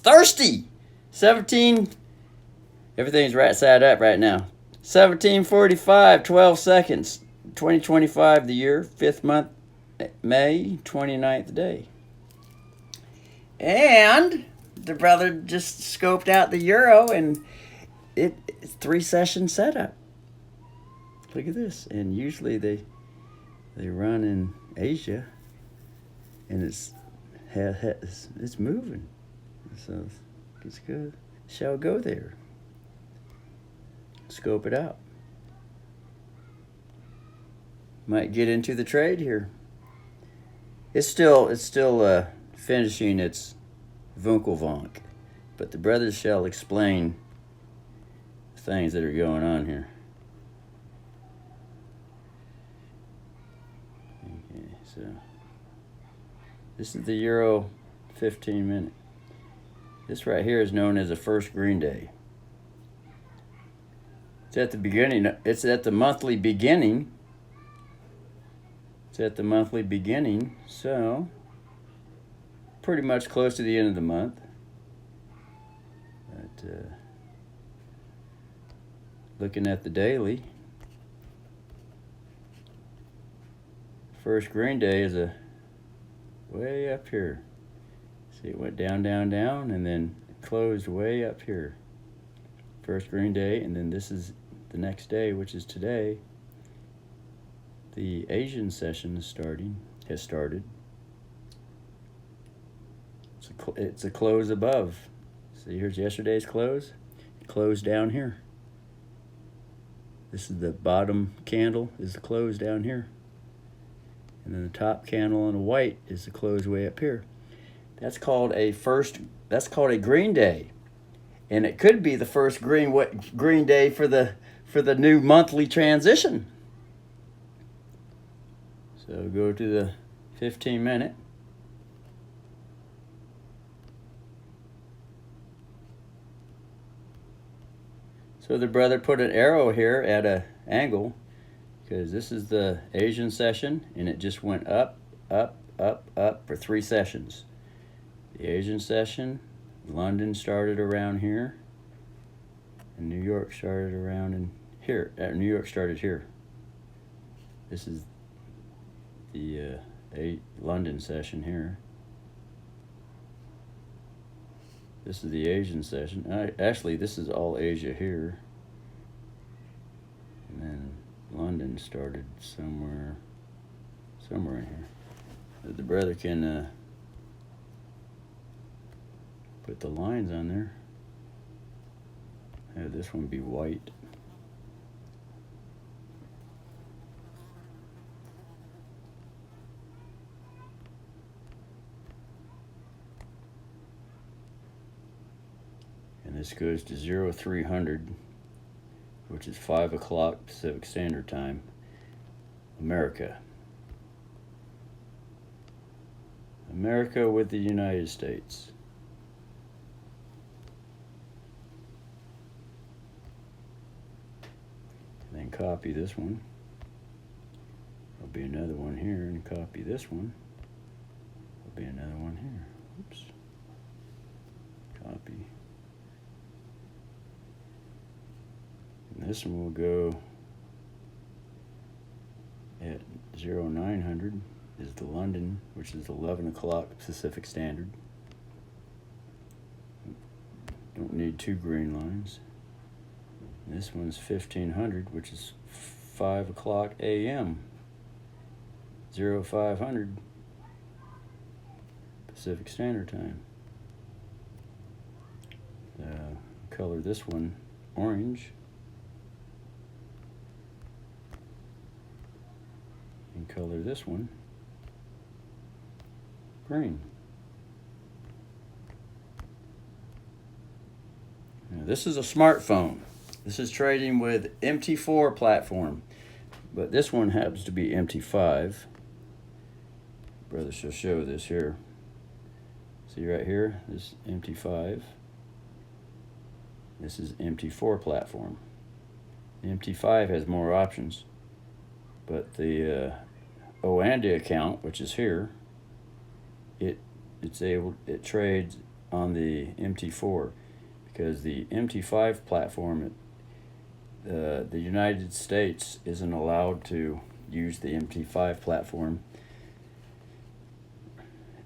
thirsty. 17. Everything's right side up right now. 17:45, 12 seconds. 2025, the year, 5th month, May, 29th day. And the brother just scoped out the euro, and it's 3-session setup. Look at this. And usually they run in Asia, and it's moving. So it's good. Shall go there. Scope it out. Might get into the trade here. It's still finishing its Vunkelvonk, but the brothers shall explain things that are going on here. Okay, so this is the Euro 15-minute. This right here is known as the first green day. It's at the beginning. It's at the monthly beginning. It's at the monthly beginning, so pretty much close to the end of the month. But looking at the daily, first green day is way up here. See, it went down, down, down, and then closed way up here. First green day, and then this is the next day, which is today. The Asian session has started. It's a close above. See, here's yesterday's close. It closed down here. This is the bottom candle, is the close down here. And then the top candle on the white is the close way up here. That's called a green day. And it could be the first green day for the new monthly transition. So go to the 15-minute. So the brother put an arrow here at an angle because this is the Asian session, and it just went up, up, up, up for 3 sessions. The Asian session, London started around here, and New York started around in here. New York started here. This is the London session here. This is the Asian session. Actually, this is all Asia here. And then London started somewhere in here. The brother can put the lines on there. Have this one be white. And this goes to 0300, which is 5 o'clock Pacific Standard Time, America. America with the United States. And then copy this one. There'll be another one here, and copy this one. There'll be another one here. Oops. Copy. And this one will go at 0900 is the London, which is 11 o'clock Pacific Standard. Don't need 2 green lines. And this one's 1500, which is 5 o'clock a.m. 0500 Pacific Standard Time. Color this one orange. And color this one green. Now, this is a smartphone. This is trading with MT4 platform, but this one happens to be MT5. Brother shall show this here. See right here, this MT5. This is MT4 platform. The MT5 has more options, but the Oanda account, which is here, it trades on the MT4, because the MT5 platform, the United States isn't allowed to use the MT5 platform.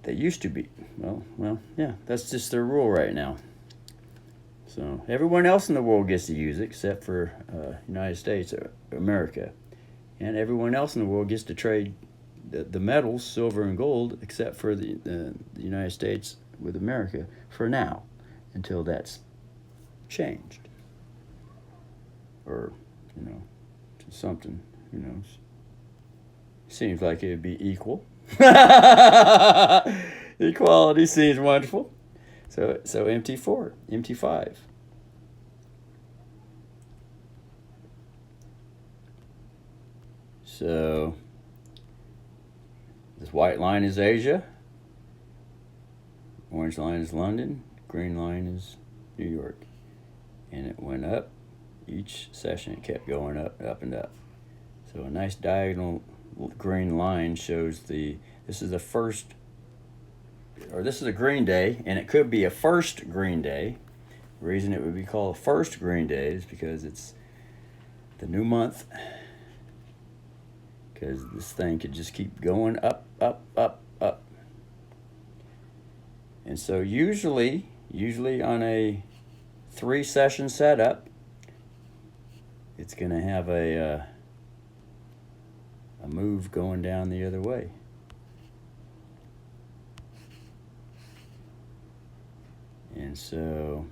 They used to be. Well, yeah, that's just their rule right now. So everyone else in the world gets to use it except for United States, America. And everyone else in the world gets to trade the metals, silver and gold, except for the United States with America for now, until that's changed. Or, to something, who knows. Seems like it would be equal. Equality seems wonderful. So MT4, MT5. So this white line is Asia, orange line is London, green line is New York. And it went up each session. It kept going up, up and up. So a nice diagonal green line shows this is a green day, and it could be a first green day. The reason it would be called a first green day is because it's the new month, because this thing could just keep going up, up, up, up. And so usually on a 3-session setup, it's going to have a move going down the other way. And so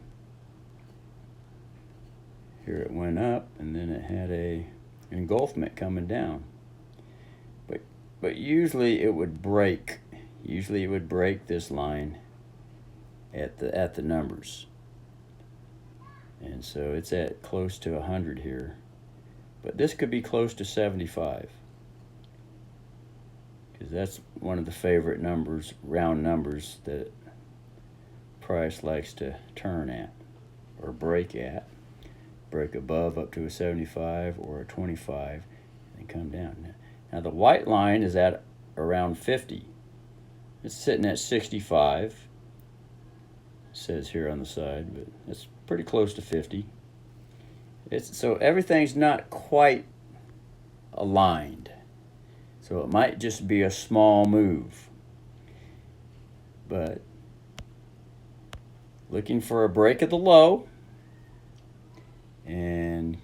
here it went up, and then it had a engulfment coming down. But usually it would break. Usually it would break this line at the numbers. And so it's at close to 100 here. But this could be close to 75. Because that's one of the favorite numbers, round numbers, that price likes to turn at or break at. Break above up to a 75 or a 25 and come down. Now the white line is at around 50. It's sitting at 65. It says here on the side, but it's pretty close to 50. So everything's not quite aligned. So it might just be a small move. But looking for a break at the low. And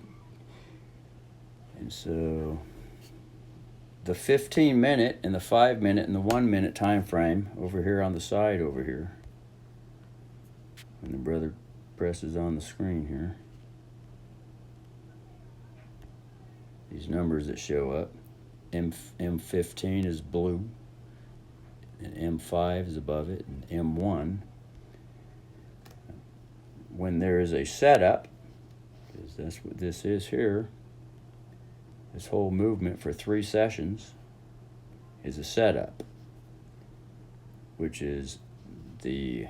so the 15-minute and the 5-minute and the 1-minute time frame over here on the side over here, when the brother presses on the screen here, these numbers that show up, M15 is blue, and M5 is above it, and M1. When there is a setup, because that's what this is here, this whole movement for 3 sessions is a setup, which is the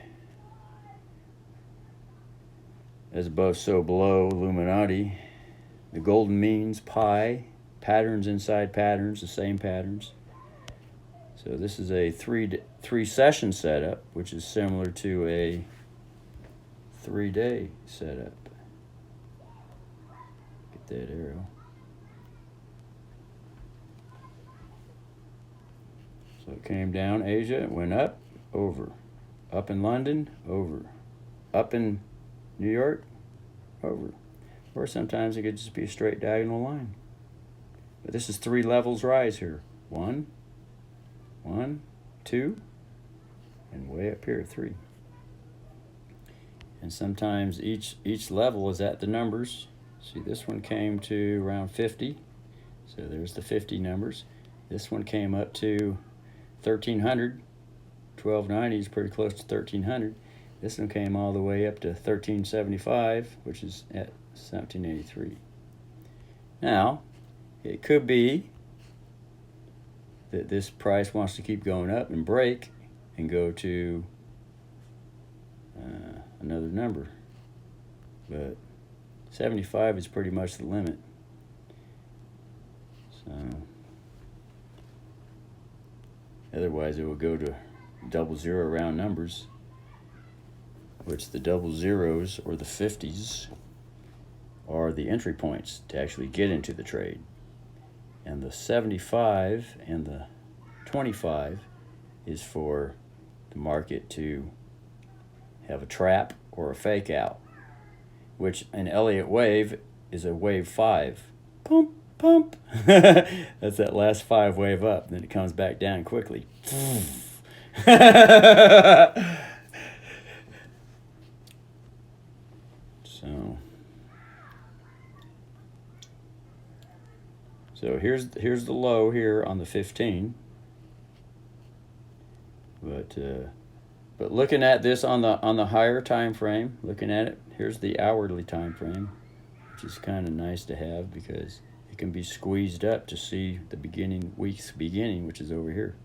as above so below Illuminati, the golden means, pi, patterns inside patterns, the same patterns. So this is a 3-session setup, which is similar to a 3-day setup. Get that arrow. So it came down Asia, it went up, over. Up in London, over. Up in New York, over. Or sometimes it could just be a straight diagonal line. But this is 3 levels rise here. 1, 2, and way up here, 3. And sometimes each level is at the numbers. See, this one came to around 50. So there's the 50 numbers. This one came up to 1300. 1290 is pretty close to 1300. This one came all the way up to 1375, which is at 1783. Now, it could be that this price wants to keep going up and break and go to another number. But 75 is pretty much the limit. So otherwise it will go to 00 round numbers. which the double zeros or the 50s are the entry points to actually get into the trade. And the 75 and the 25 is for the market to have a trap or a fake out, which an Elliott wave is a wave 5. Pump, pump. That's that last 5 wave up. Then it comes back down quickly. So here's the low here on the 15. But looking at this on the higher time frame, looking at it, here's the hourly time frame, which is kind of nice to have because it can be squeezed up to see the week's beginning, which is over here.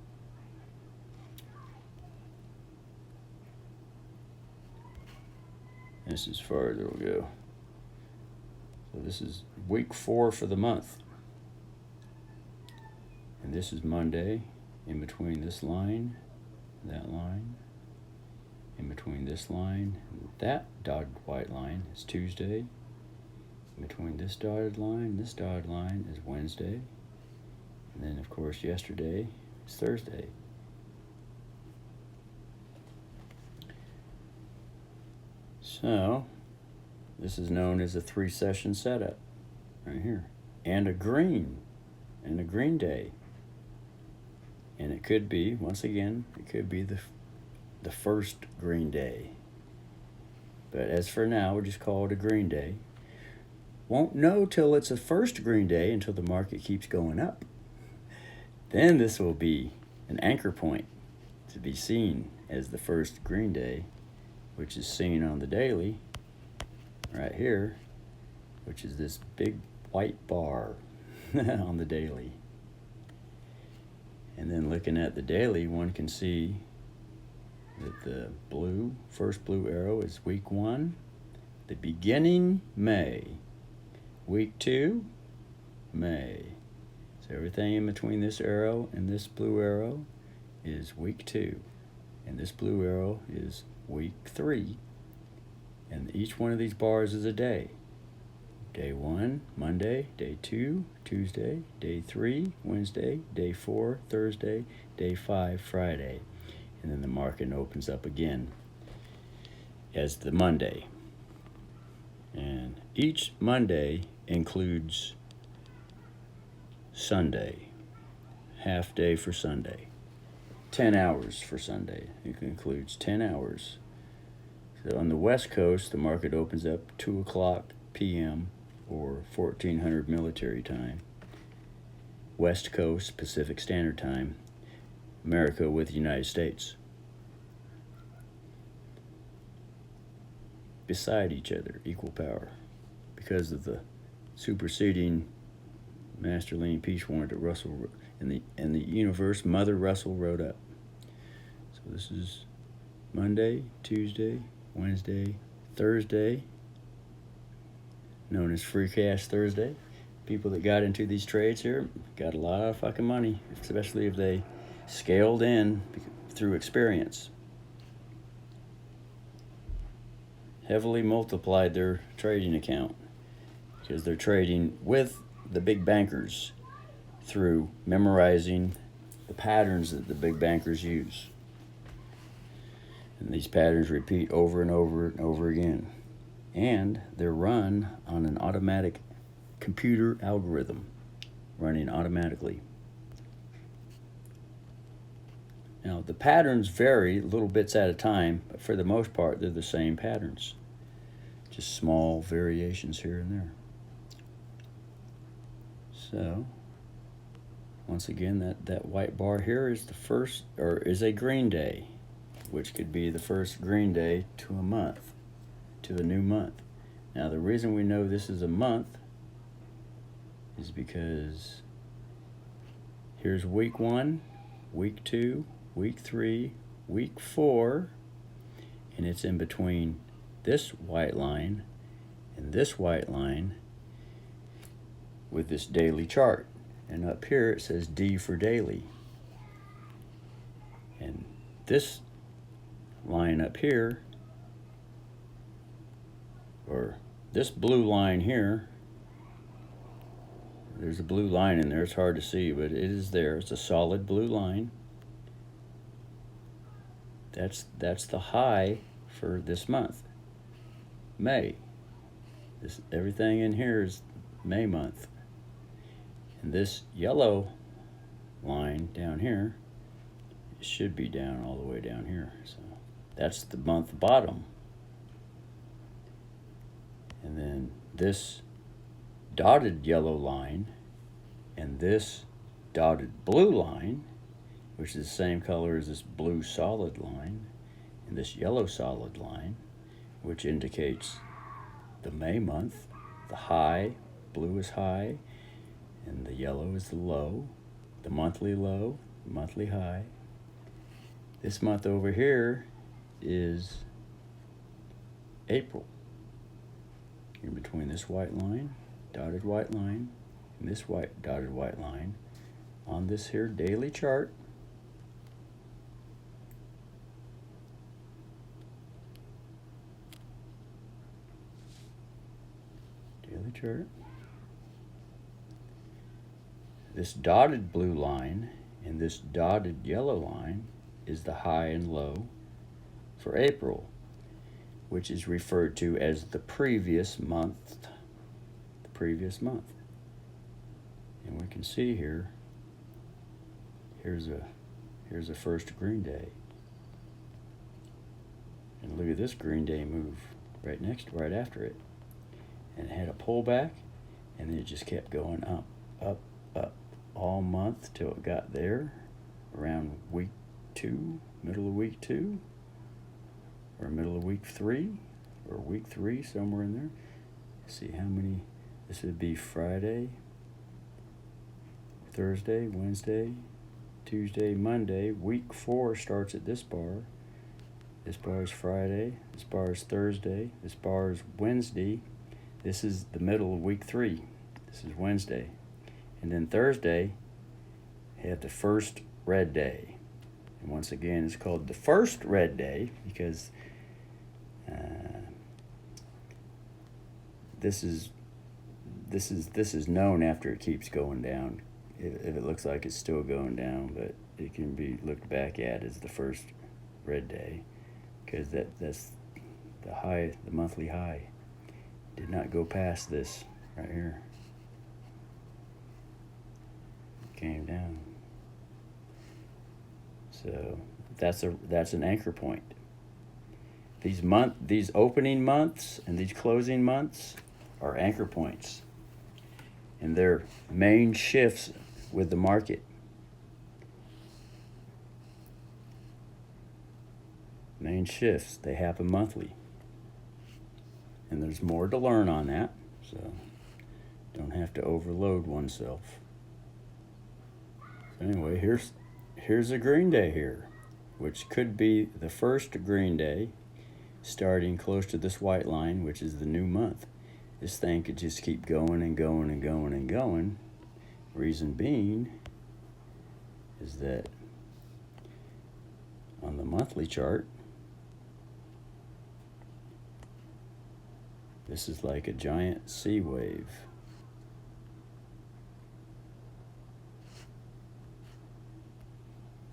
This is as far as it'll go. So this is week 4 for the month. And this is Monday, in between this line, that line. In between this line and that dotted white line is Tuesday. In between this dotted line and this dotted line is Wednesday. And then, of course, yesterday is Thursday. So, this is known as a 3-session setup right here. And a green day. And it could be, once again, it could be the first green day. But as for now, we'll just call it a green day. Won't know till it's a first green day until the market keeps going up. Then this will be an anchor point to be seen as the first green day, which is seen on the daily right here, which is this big white bar on the daily. And then looking at the daily, one can see that the first blue arrow is week 1, the beginning May. Week 2, May. So everything in between this arrow and this blue arrow is week 2. And this blue arrow is week 3. And each one of these bars is a day. Day 1, Monday. Day 2, Tuesday. Day 3, Wednesday. Day 4, Thursday. Day 5, Friday. And then the market opens up again as the Monday. And each Monday includes Sunday. Half day for Sunday. 10 hours for Sunday. It includes 10 hours. So on the West Coast, the market opens up 2 o'clock p.m. or 1400 military time. West Coast, Pacific Standard Time. America with the United States. Beside each other, equal power. Because of the superseding Master Lien Peace Warrant that Russell in the universe, Mother Russell wrote up. So this is Monday, Tuesday, Wednesday, Thursday, known as Free Cash Thursday. People that got into these trades here got a lot of fucking money, especially if they scaled in through experience. Heavily multiplied their trading account because they're trading with the big bankers through memorizing the patterns that the big bankers use. And these patterns repeat over and over and over again. And they're run on an automatic computer algorithm, running automatically. Now, the patterns vary little bits at a time, but for the most part, they're the same patterns. Just small variations here and there. So, once again, that white bar here is the first, or is a green day, which could be the first green day to a month, to the new month. Now, the reason we know this is a month is because here's week 1, week 2, week 3, week 4, and it's in between this white line and this white line with this daily chart. And up here it says D for daily. And this line up here or this blue line here, there's a blue line in there. It's hard to see, but it is there. It's a solid blue line. That's the high for this month, May. Everything in here is May month. And this yellow line down here, it should be down all the way down here. So that's the month bottom. And then this dotted yellow line and this dotted blue line, which is the same color as this blue solid line, and this yellow solid line, which indicates the May month. The high, blue is high, and the yellow is the low, the monthly low, the monthly high. This month over here is April. In between this white line, dotted white line, and this white dotted white line on this here daily chart. Daily chart. This dotted blue line and this dotted yellow line is the high and low for April, which is referred to as the previous month. The previous month. And we can see here, here's a first green day. And look at this green day move right after it. And it had a pullback, and it just kept going up, up, up all month till it got there around week 2, middle of week 2, or middle of week 3, or week 3, somewhere in there. Let's see how many. This would be Friday, Thursday, Wednesday, Tuesday, Monday. Week 4 starts at this bar. This bar is Friday. This bar is Thursday. This bar is Wednesday. This is the middle of week 3. This is Wednesday. And then Thursday, you have the first red day. And once again, it's called the first red day because this is known after it keeps going down. If it looks like it's still going down, but it can be looked back at as the first red day because that's the high, the monthly high. Did not go past this right here. Came down. So that's an anchor point. These opening months and these closing months are anchor points. And they're main shifts with the market. Main shifts, they happen monthly. And there's more to learn on that, so don't have to overload oneself. So anyway, here's a green day here, which could be the first green day starting close to this white line, which is the new month. This thing could just keep going and going and going and going. Reason being is that on the monthly chart, this is like a giant sea wave.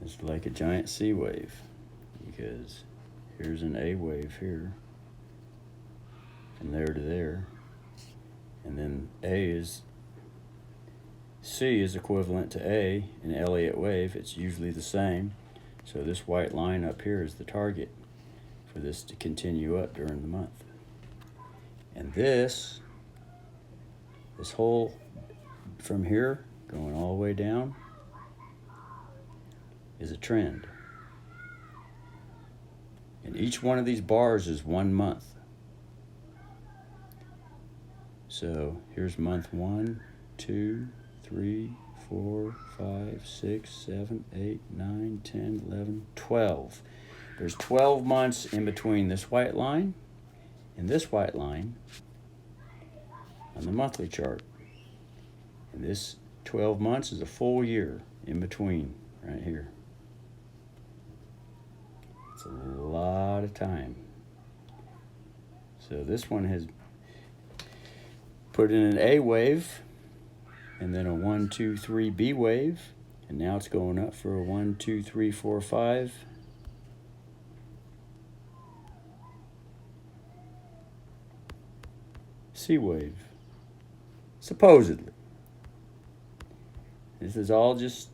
It's like a giant sea wave because here's an A wave here from there to there. And then C is equivalent to A in Elliott wave. It's usually the same. So this white line up here is the target for this to continue up during the month. And this whole, from here, going all the way down, is a trend. And each one of these bars is 1 month. So here's month 1, 2, 3, 4, 5, 6, 7, 8, 9, 10, 11, 12. There's 12 months in between this white line and this white line on the monthly chart. And this 12 months is a full year in between right here. It's a lot of time. So this one put in an A wave, and then a 1, 2, 3 B wave, and now it's going up for a 1, 2, 3, 4, 5. C wave, supposedly. This is all just,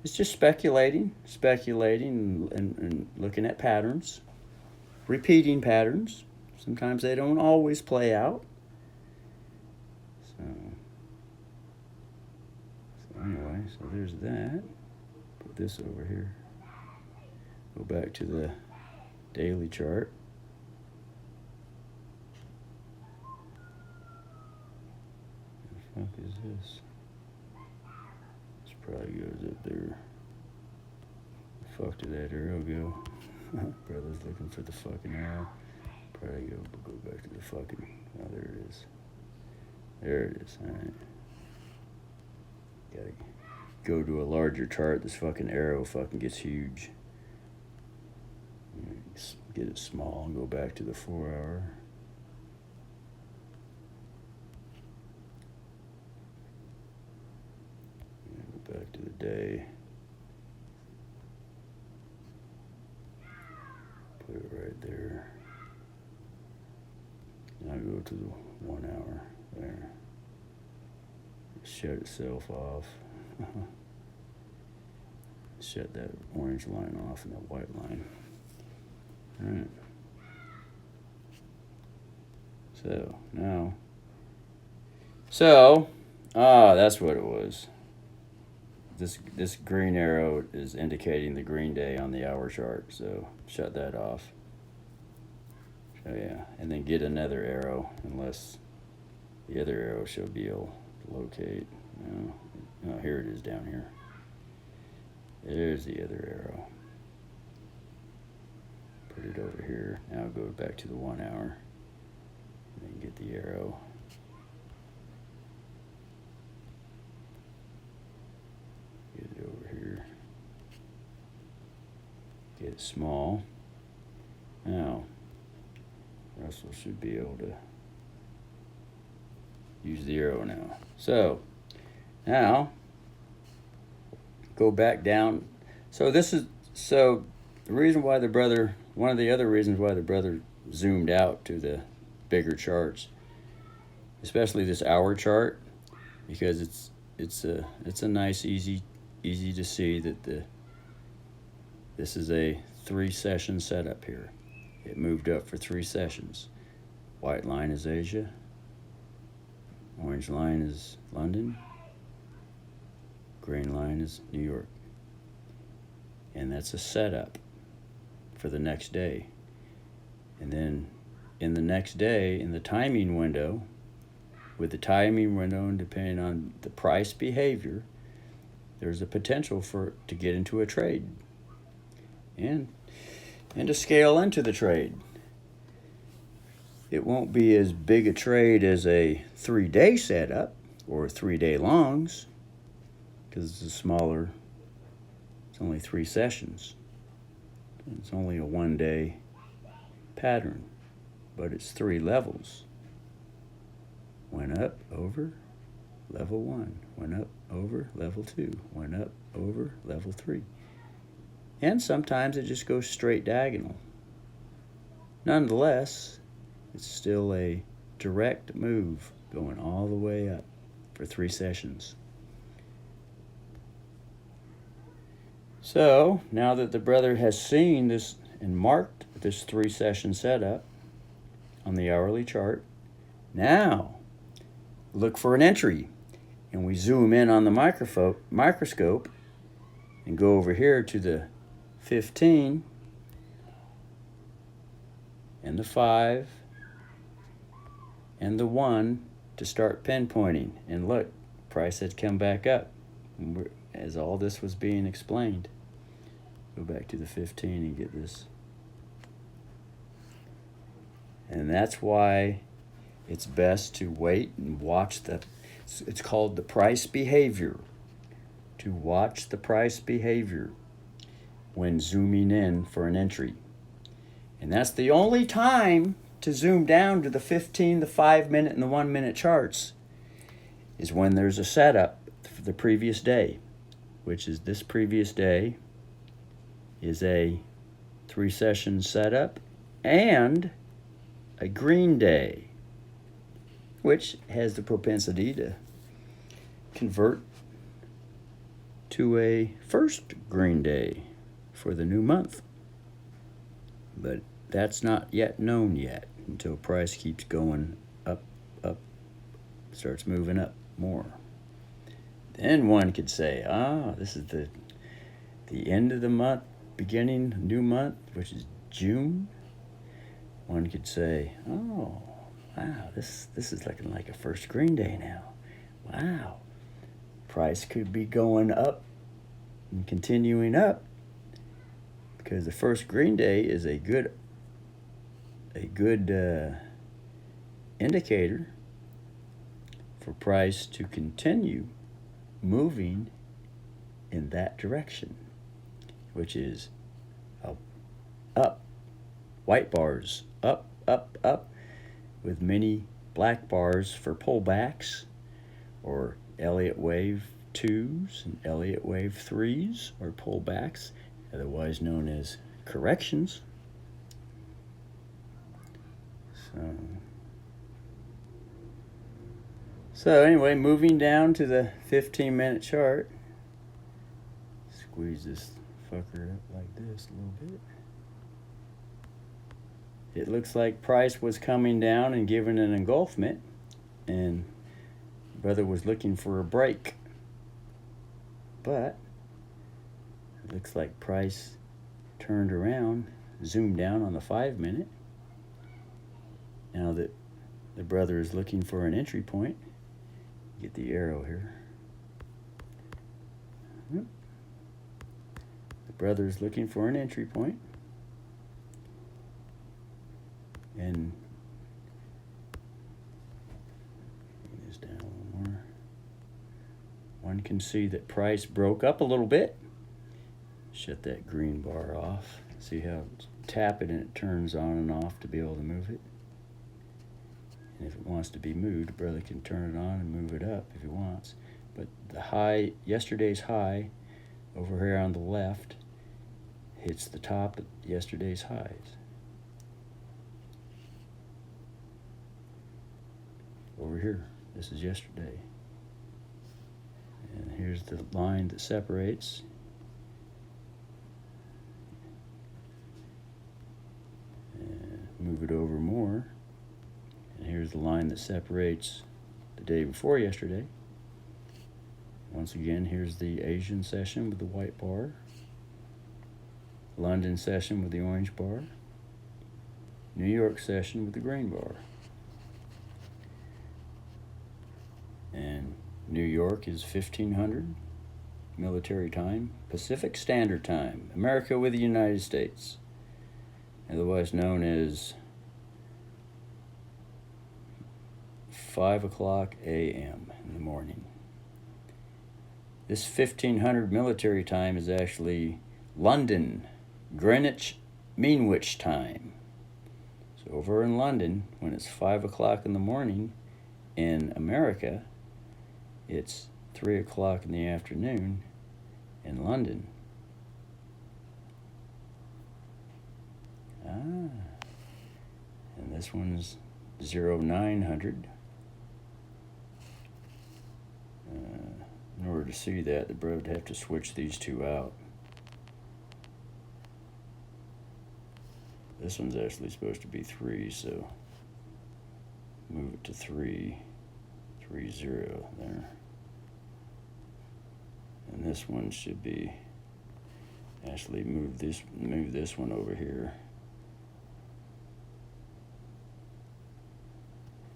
it's just speculating and looking at patterns, repeating patterns. Sometimes they don't always play out. So anyway, so there's that. Put this over here. Go back to the daily chart. What the fuck is this? This probably goes up there. The fuck did that arrow go? Brother's looking for the fucking arrow. Probably go back to the fucking. Oh, there it is. There it is. All right. Gotta go to a larger chart. This fucking arrow fucking gets huge. Get it small and go back to the 4 hour. Go back to the day. Put it right there. Now go to the 1 hour there. Shut itself off. Shut that orange line off and that white line. All right. So now, that's what it was. This green arrow is indicating the green day on the hour chart. So shut that off. So yeah, and then get another arrow, unless the other arrow should be able to locate. No, here it is down here. There's the other arrow. Put it over here. Now go back to the 1 hour. And then get the arrow. Get it over here. Get it small. Now, Russell should be able to use the arrow now. So, now, go back down. So the reason why one of the other reasons why the brother zoomed out to the bigger charts, especially this hour chart, because it's a nice, easy to see that this is a 3-session setup here. It moved up for 3 sessions. White line is Asia. Orange line is London. Green line is New York. And that's a setup for the next day. And then in the next day, in the timing window, with the timing window and depending on the price behavior, there's a potential to get into a trade and to scale into the trade. It won't be as big a trade as a 3-day setup or 3-day longs, because it's smaller. It's only 3 sessions. It's only a 1-day pattern, but it's 3 levels. Went up, over, level 1. Went up, over, level 2. Went up, over, level 3. And sometimes it just goes straight diagonal. Nonetheless, it's still a direct move going all the way up for 3 sessions. So, now that the brother has seen this and marked this 3-session setup on the hourly chart, now look for an entry. And we zoom in on the microscope and go over here to the 15 and the 5 and the 1 to start pinpointing. And look, price had come back up as all this was being explained. Go back to the 15 and get this. And that's why it's best to wait and watch it's called the price behavior. To watch the price behavior when zooming in for an entry. And that's the only time to zoom down to the 15, the 5 minute, and the 1 minute charts is when there's a setup for the previous day, which is this previous day is a 3-session setup and a green day, which has the propensity to convert to a first green day for the new month. But that's not yet known yet until price keeps going up, starts moving up more. Then one could say, this is the end of the month, beginning new month, which is June. One could say, oh, wow, this is looking like a first green day now. Wow. Price could be going up and continuing up because the first green day is a good indicator for price to continue moving in that direction, which is up, white bars, up, with many black bars for pullbacks, or Elliott wave 2s and Elliott wave 3s, or pullbacks, otherwise known as corrections. So anyway, moving down to the 15-minute chart, squeeze this fucker up like this a little bit. It looks like price was coming down and giving an engulfment, and brother was looking for a break. But it looks like price turned around, zoomed down on the 5-minute. Now that the brother is looking for an entry point, get the arrow here. The brother is looking for an entry point. And bring this down a little more. One can see that price broke up a little bit. Shut that green bar off. See how tap it and it turns on and off to be able to move it. And if it wants to be moved, the brother can turn it on and move it up if he wants. But the high, yesterday's high over here on the left hits the top of yesterday's highs. Over here, this is yesterday. And here's the line that separates. And move it over more. And here's the line that separates the day before yesterday. Once again, here's the Asian session with the white bar. London session with the orange bar. New York session with the green bar. And New York is 1500 military time, Pacific Standard Time, America with the United States, otherwise known as 5:00 a.m. in the morning. This 1500 military time is actually London, Greenwich Mean Witch time. So over in London, when it's 5:00 in the morning, in America, it's 3:00 in the afternoon in London. And this one's 0900. In order to see that, the bro would have to switch these two out. This one's actually supposed to be 3, so move it to 330 there. And this one should be, actually move this one over here.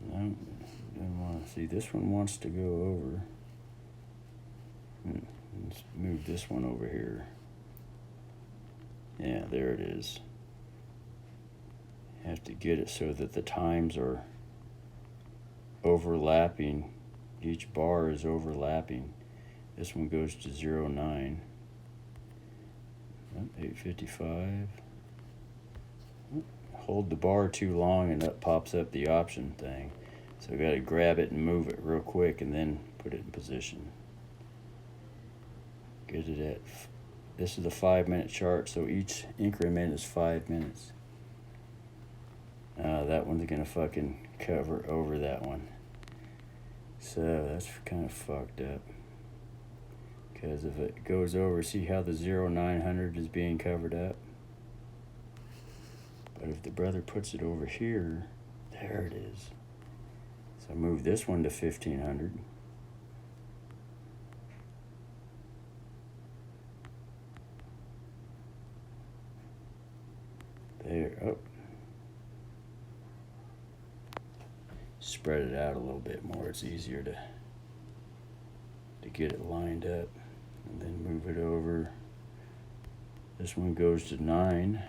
No, don't want to see, this one wants to go over. Let's move this one over here. Yeah, there it is. Have to get it so that the times are overlapping. Each bar is overlapping. This one goes to 09. 8:55. hold the bar too long and it pops up the option thing. So I got to grab it and move it real quick and then put it in position. Get it at, this is a 5-minute chart, so each increment is 5 minutes. That one's gonna fucking cover over that one. So that's kind of fucked up. Because if it goes over, see how the 0900 is being covered up? But if the brother puts it over here, there it is. So move this one to 1500. There, oh. Spread it out a little bit more. It's easier to get it lined up. And then move it over. This one goes to 9.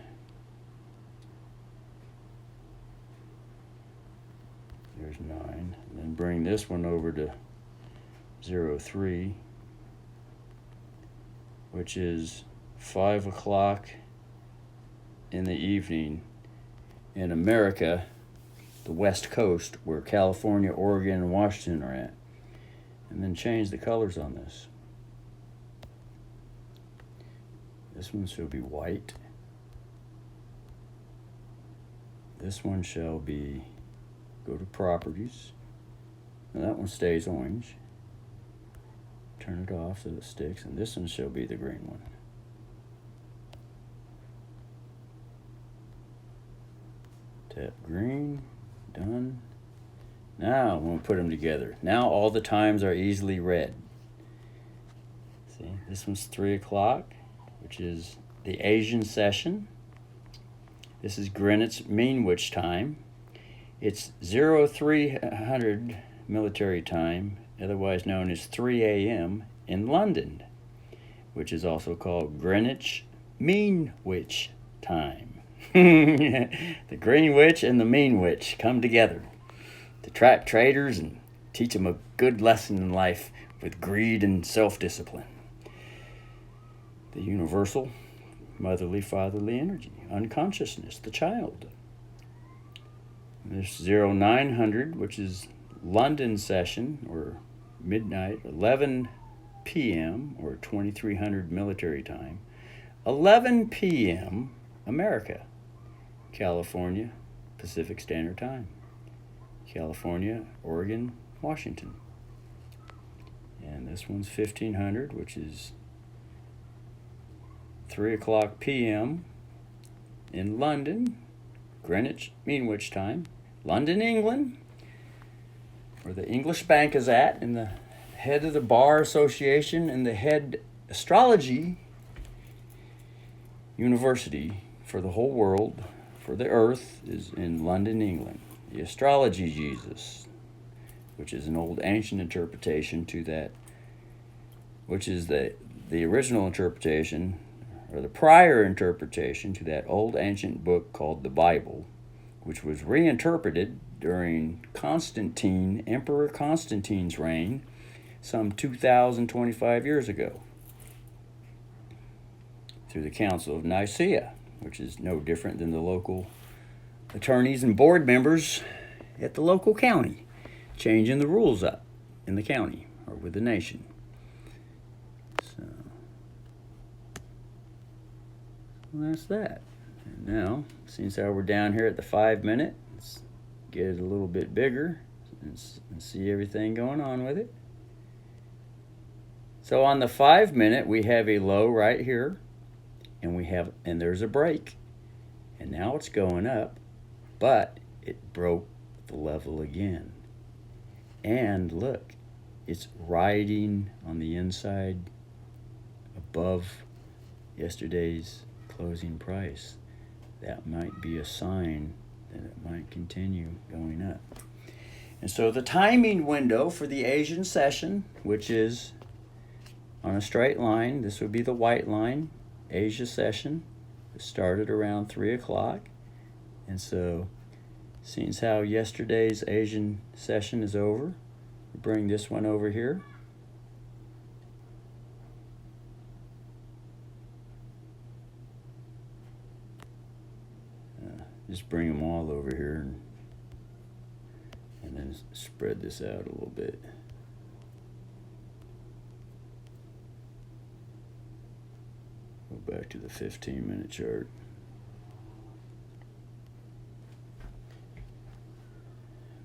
There's 9. And then bring this one over to 03, which is 5 o'clock in the evening in America, the West Coast, where California, Oregon, and Washington are at. And then change the colors on this. This one shall be white. This one shall be, go to properties. And that one stays orange. Turn it off so it sticks. And this one shall be the green one. Tap green, done. Now I'm going to put them together. Now all the times are easily read. See, this one's 3 o'clock, which is the Asian session. This is Greenwich Mean Witch time. It's 0300 military time, otherwise known as 3 a.m. in London, which is also called Greenwich Mean Witch time. The Green Witch and the Mean Witch come together to trap traitors and teach them a good lesson in life with greed and self-discipline. The universal motherly, fatherly energy, unconsciousness, the child. There's 0900, which is London session, or midnight, 11 p.m., or 2300 military time. 11 p.m. America, California, Pacific Standard Time. California, Oregon, Washington. And this one's 1500, which is 3 o'clock p.m. in London, Greenwich Mean Witch time. London, England, where the English Bank is at, and the head of the Bar Association and the head astrology university for the whole world, for the earth, is in London, England. The astrology Jesus, which is an old ancient interpretation to that, which is the original interpretation, or the prior interpretation to that old ancient book called the Bible, which was reinterpreted during Constantine, Emperor Constantine's reign, some 2,025 years ago, through the Council of Nicaea, which is no different than the local attorneys and board members at the local county, changing the rules up in the county or with the nation. So, well, that's that. And now, since we're down here at the 5 minute, let's get it a little bit bigger and see everything going on with it. So on the 5 minute, we have a low right here, and there's a break. And now it's going up, but it broke the level again. And look, it's riding on the inside above yesterday's closing price. That might be a sign that it might continue going up. And so the timing window for the Asian session, which is on a straight line, this would be the white line, Asia session. It started around 3 o'clock. And so, seeing as how yesterday's Asian session is over, we bring this one over here. just bring them all over here and then spread this out a little bit. Go back to the 15-minute chart.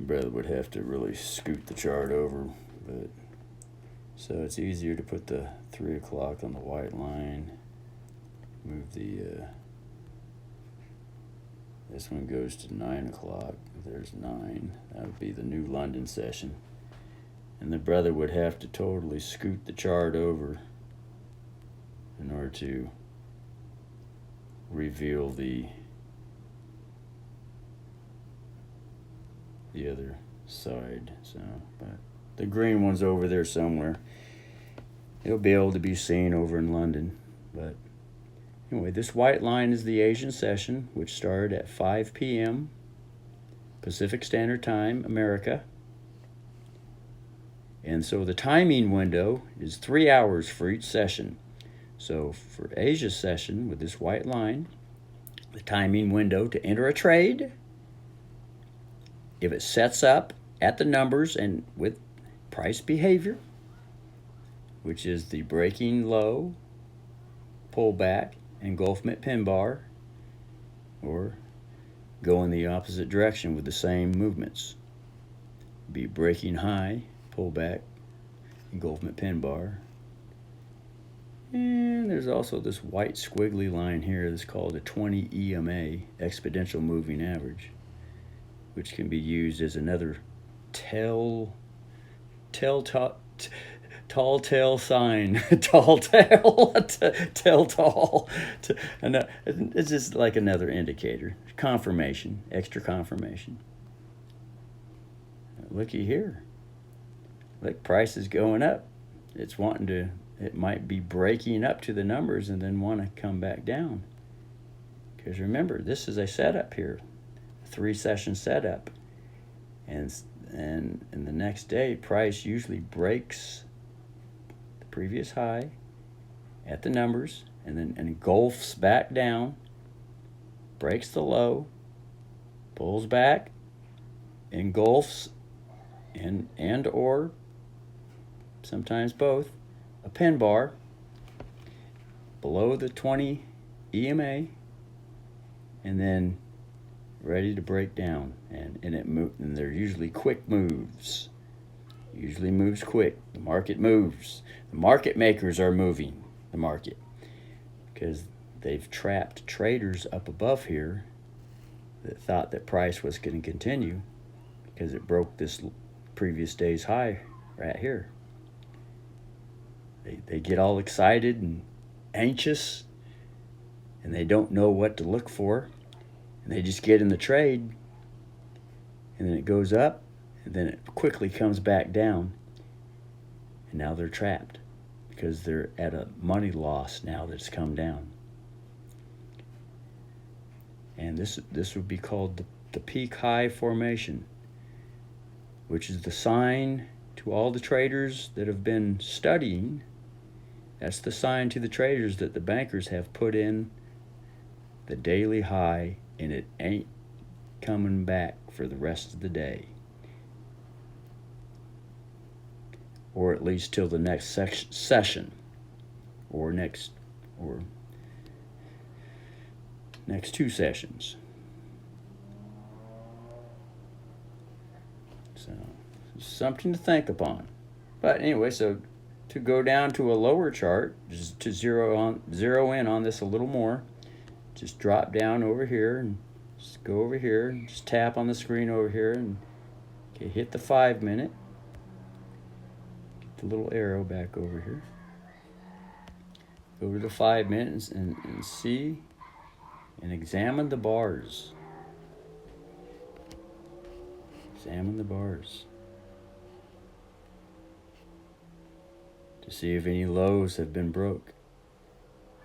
Brother would have to really scoot the chart over, but so it's easier to put the 3 o'clock on the white line. Move the this one goes to 9 o'clock. There's 9. That would be the new London session. And the brother would have to totally scoot the chart over in order to reveal the other side. So, but the green one's over there somewhere. It'll be able to be seen over in London. But anyway, this white line is the Asian session, which started at 5 p.m. Pacific Standard Time, America. And so the timing window is 3 hours for each session. So for Asia's session with this white line, the timing window to enter a trade, if it sets up at the numbers and with price behavior, which is the breaking low, pullback, engulfment pin bar, or go in the opposite direction with the same movements. Be breaking high, pullback, engulfment pin bar. And there's also this white squiggly line here that's called a 20 EMA, exponential moving average, which can be used as another tall tale sign. It's just like another indicator. Confirmation, extra confirmation. Looky here. Look, price is going up. It might be breaking up to the numbers and then want to come back down. Because remember, this is a setup here. 3-session setup, and the next day price usually breaks the previous high at the numbers and then engulfs back down, breaks the low, pulls back, engulfs, and or sometimes both, a pin bar below the 20 EMA, and then ready to break down, and they're usually quick moves. Usually moves quick. The market moves. The market makers are moving the market because they've trapped traders up above here that thought that price was going to continue because it broke this previous day's high right here. They get all excited and anxious, and they don't know what to look for. And they just get in the trade, and then it goes up, and then it quickly comes back down. And now they're trapped because they're at a money loss now that's come down. And this would be called the peak high formation, which is the sign to all the traders that have been studying. That's the sign to the traders that the bankers have put in the daily high, and it ain't coming back for the rest of the day, or at least till the next session, or next 2 sessions. So something to think upon. But anyway, so to go down to a lower chart, just to zero in on this a little more, just drop down over here and just go over here and just tap on the screen over here and hit the 5-minute. Get the little arrow back over here. Go to the 5 minutes and see and examine the bars. Examine the bars to see if any lows have been broke.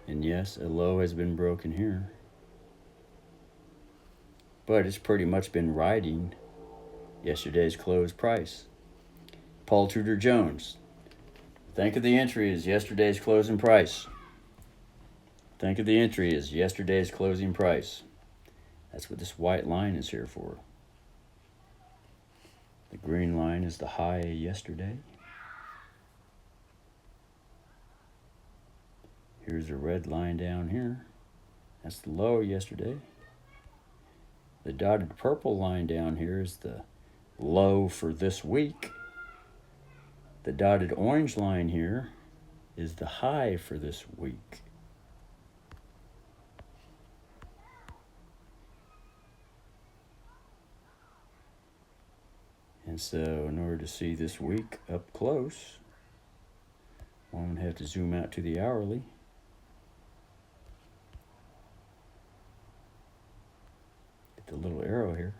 And yes, a low has been broken here. But it's pretty much been riding yesterday's close price. Paul Tudor Jones. Think of the entry as yesterday's closing price. Think of the entry as yesterday's closing price. That's what this white line is here for. The green line is the high yesterday. Here's a red line down here. That's the low yesterday. The dotted purple line down here is the low for this week. The dotted orange line here is the high for this week. And so in order to see this week up close, I'm going to have to zoom out to the hourly. Get the little arrow here.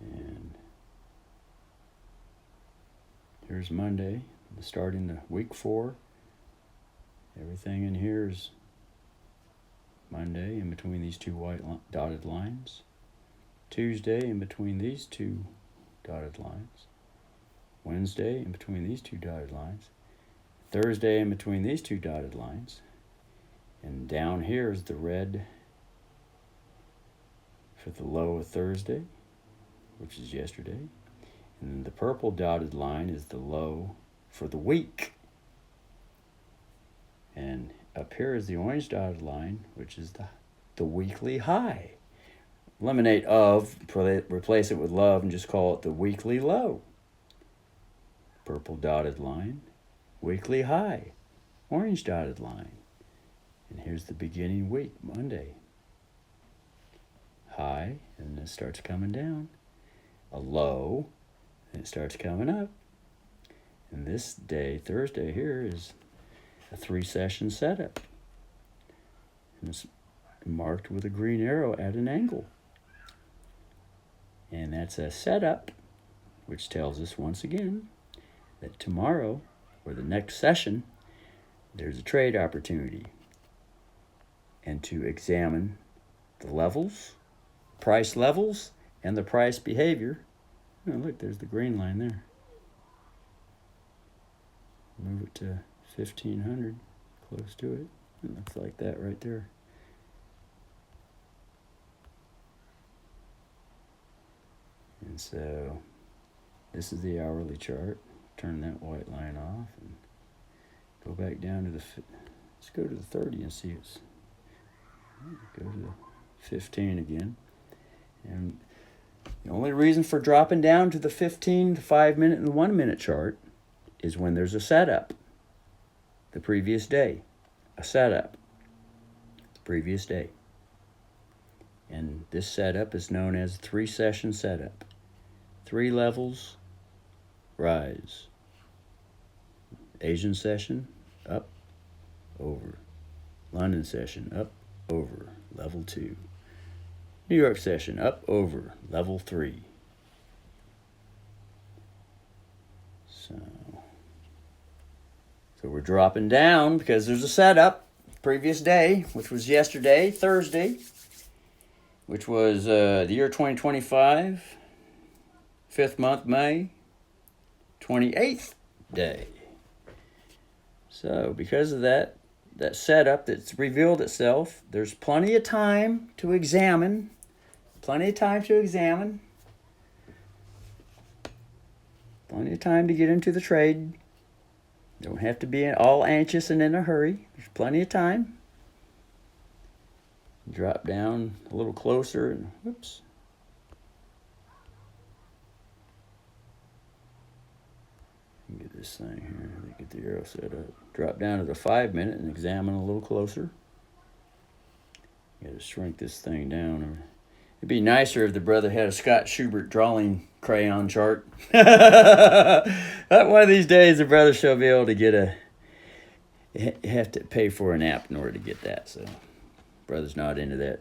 And here's Monday, starting the week 4. Everything in here is Monday in between these two white dotted lines. Tuesday in between these two dotted lines. Wednesday in between these two dotted lines. Thursday in between these two dotted lines. And down here is the red for the low of Thursday, which is yesterday. And then the purple dotted line is the low for the week. And up here is the orange dotted line, which is the weekly high. Eliminate of, replace it with love, and just call it the weekly low. Purple dotted line, weekly high, orange dotted line. And here's the beginning week, Monday. High, and it starts coming down. A low, and it starts coming up. And this day, Thursday here, is a 3-session setup. And it's marked with a green arrow at an angle. And that's a setup, which tells us once again that tomorrow, or the next session, there's a trade opportunity. And to examine the levels, price levels, and the price behavior. Oh, look, there's the green line there. Move it to 1500, close to it. It looks like that right there. And so this is the hourly chart. Turn that white line off and go back down to let's go to the 30 and see it's, go to the 15 again. And the only reason for dropping down to the 15, the 5-minute, and the 1-minute chart is when there's a setup the previous day. A setup the previous day. And this setup is known as 3-session setup. 3 levels, rise. Asian session, up, over. London session, up, over, level 2. New York session, up, over, level 3. So we're dropping down because there's a setup previous day, which was yesterday, Thursday, which was the year 2025, 5th month, May, 28th day. So because of that setup that's revealed itself, there's plenty of time to examine. Plenty of time to get into the trade. Don't have to be all anxious and in a hurry. There's plenty of time. Drop down a little closer and whoops. Get this thing here. Get the arrow set up. Drop down to the 5-minute and examine a little closer. Got to shrink this thing down. It'd be nicer if the brother had a Scott Schubert drawing crayon chart. One of these days, the brother shall be able to get you have to pay for an app in order to get that. So, brother's not into that.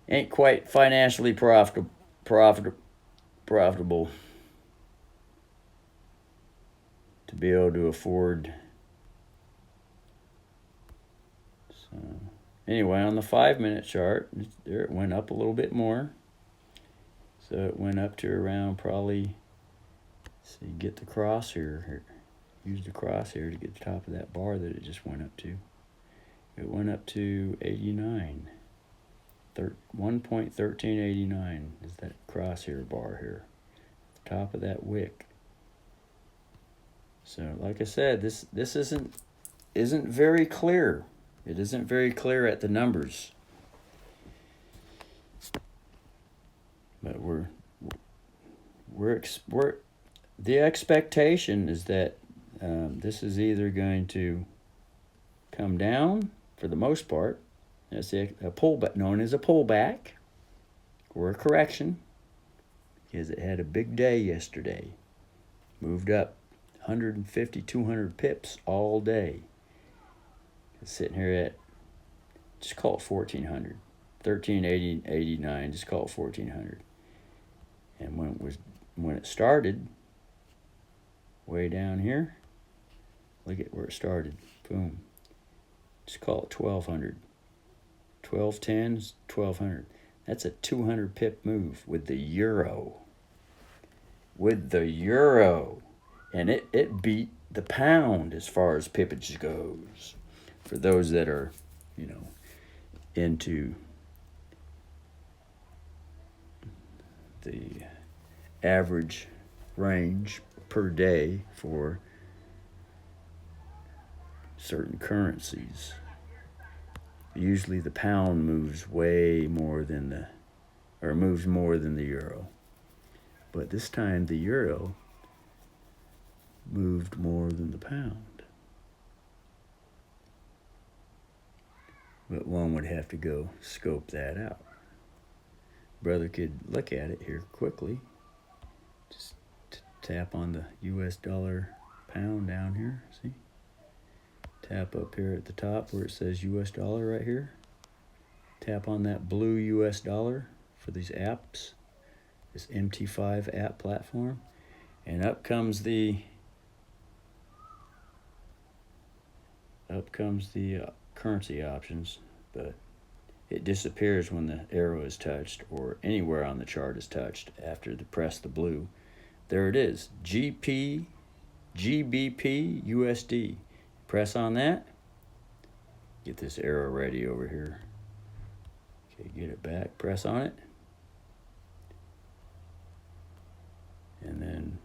Ain't quite financially profitable to be able to afford. So, anyway, on the 5-minute chart, there it went up a little bit more. So it went up to around probably, see, get the cross here. use the cross here to get the top of that bar that it just went up to. It went up to 89. 1.1389 is that crosshair bar here. The top of that wick. So like I said, this isn't very clear. It isn't very clear at the numbers. But the expectation is that this is either going to come down for the most part. That's a pullback, known as a pullback or a correction, because it had a big day yesterday. Moved up 150, 200 pips all day. It's sitting here at, just call it 1400. 1380.89, just call it 1400. And when it started, way down here, look at where it started. Boom. Just call it 1200. 1210 is 1200. That's a 200 pip move with the euro. And it beat the pound as far as pippage goes. For those that are, into the average range per day for certain currencies. Usually the pound moves more than the euro. But this time the euro moved more than the pound. But one would have to go scope that out. Brother could look at it here quickly. Just tap on the US dollar pound down here, see? Tap up here at the top where it says US dollar right here. Tap on that blue US dollar for these apps, this MT5 app platform. And up comes the currency options, but it disappears when the arrow is touched or anywhere on the chart is touched after the press the blue. There it is, GBP, USD. Press on that. Get this arrow ready over here. Okay, get it back, press on it. And then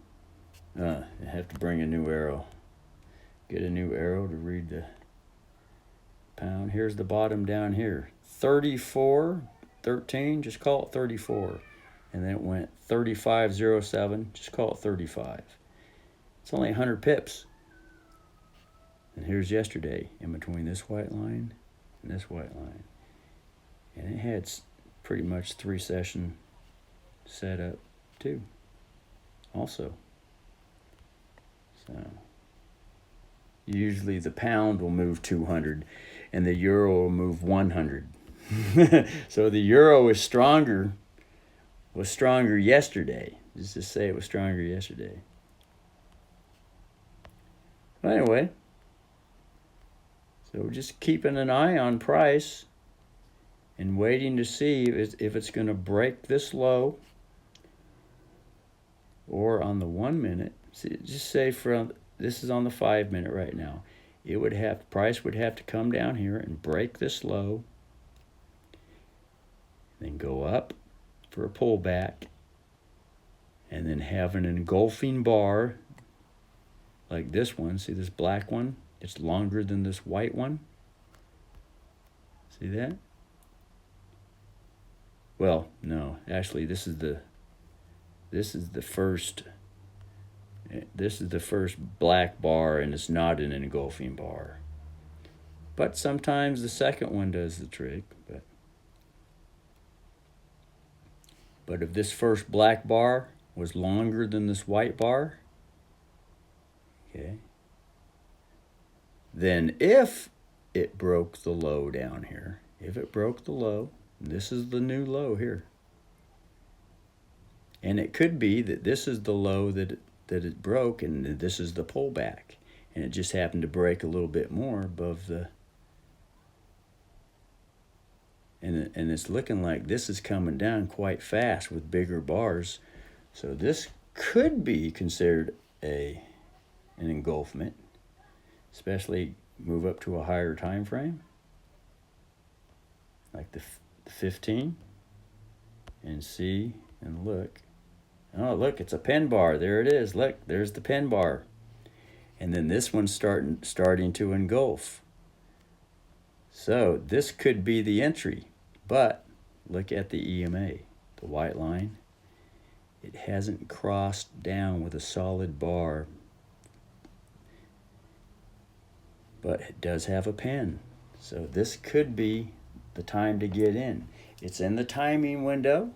I have to bring a new arrow. Get a new arrow to read the pound. Here's the bottom down here. 34.13, just call it 34. And then it went 35.07, just call it 35. It's only 100 pips. And here's yesterday, in between this white line and this white line. And it had pretty much 3 session setup too, also. So usually the pound will move 200 and the euro will move 100. So the euro was stronger yesterday. Just to say it was stronger yesterday. But anyway, so we're just keeping an eye on price and waiting to see if it's going to break this low, or on the 1 minute. See, just say this is on the 5 minute right now. Price would have to come down here and break this low, then go up for a pullback, and then have an engulfing bar like this one. See this black one? It's longer than this white one. See that? Well, no, actually this is the first black bar, and it's not an engulfing bar. But sometimes the second one does the trick. But if this first black bar was longer than this white bar, okay, then if it broke the low down here, if it broke the low, this is the new low here. And it could be that this is the low that it broke, and this is the pullback. And it just happened to break a little bit more above the... And it's looking like this is coming down quite fast with bigger bars. So this could be considered a an engulfment, especially move up to a higher time frame, like the 15, and see and look. Oh, look, it's a pin bar. There it is. Look, there's the pin bar. And then this one's starting to engulf. So this could be the entry, but look at the EMA, the white line. It hasn't crossed down with a solid bar, but it does have a pin. So this could be the time to get in. It's in the timing window.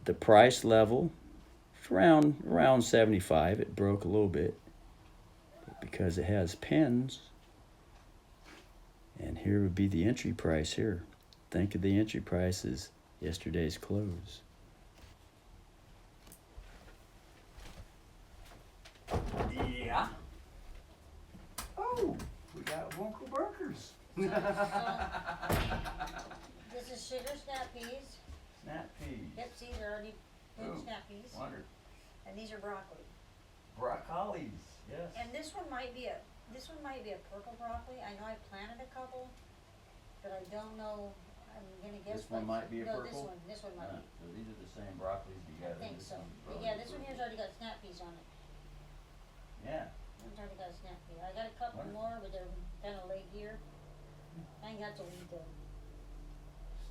The price level is around 75. It broke a little bit, but because it has pins. And here would be the entry price here. Think of the entry price as yesterday's close. Yeah. Oh, we got Wonka burgers. This is sugar snap peas. Snap peas. Yep, see, they're already good snap peas. Wonder. And these are broccoli. Broccolis, yes. And this one might be a purple broccoli. I know I planted a couple, but I don't know. I'm gonna guess. This one might be a no, purple? this one might be. So these are the same broccolis together. I think This so. one's But probably yeah, this one purple. here's already got snap peas on it. Yeah. This one's already got a snap pea. I got a couple more, but they're kind of late here. I ain't got to eat them.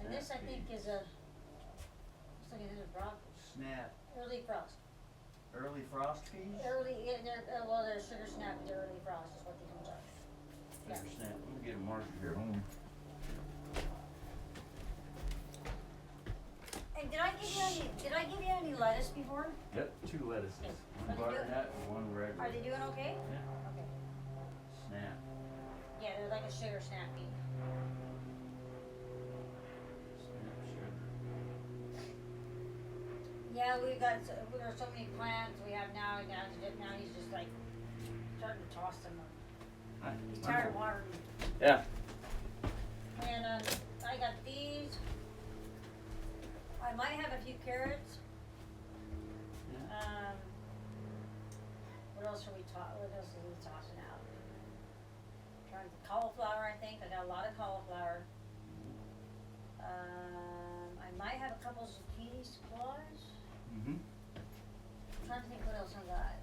And Snap this I think peas. is a. Looks like it is a broccoli. Snap. Early frost. Early frost peas? Early, yeah, well, they're sugar snap, but they're early frost is what these ones are. Sugar snap. Let me get a marker here. Hold on. And did I give you any lettuce before? Yep, 2 lettuces. Okay. One Are they butternut and one regular. Are they doing okay? Yeah. Okay. Snap. Yeah, they're like a sugar snap pea. Snap sugar. Yeah, we got so many plants we have now. Now he's just like starting to toss them. He's tired of watering them. Yeah. And I got these. I might have a few carrots. Yeah. What else are we tossing out? Trying to cauliflower, I think. I got a lot of cauliflower. I might have a couple zucchini squash. Mm-hmm. I'm trying to think what else I got.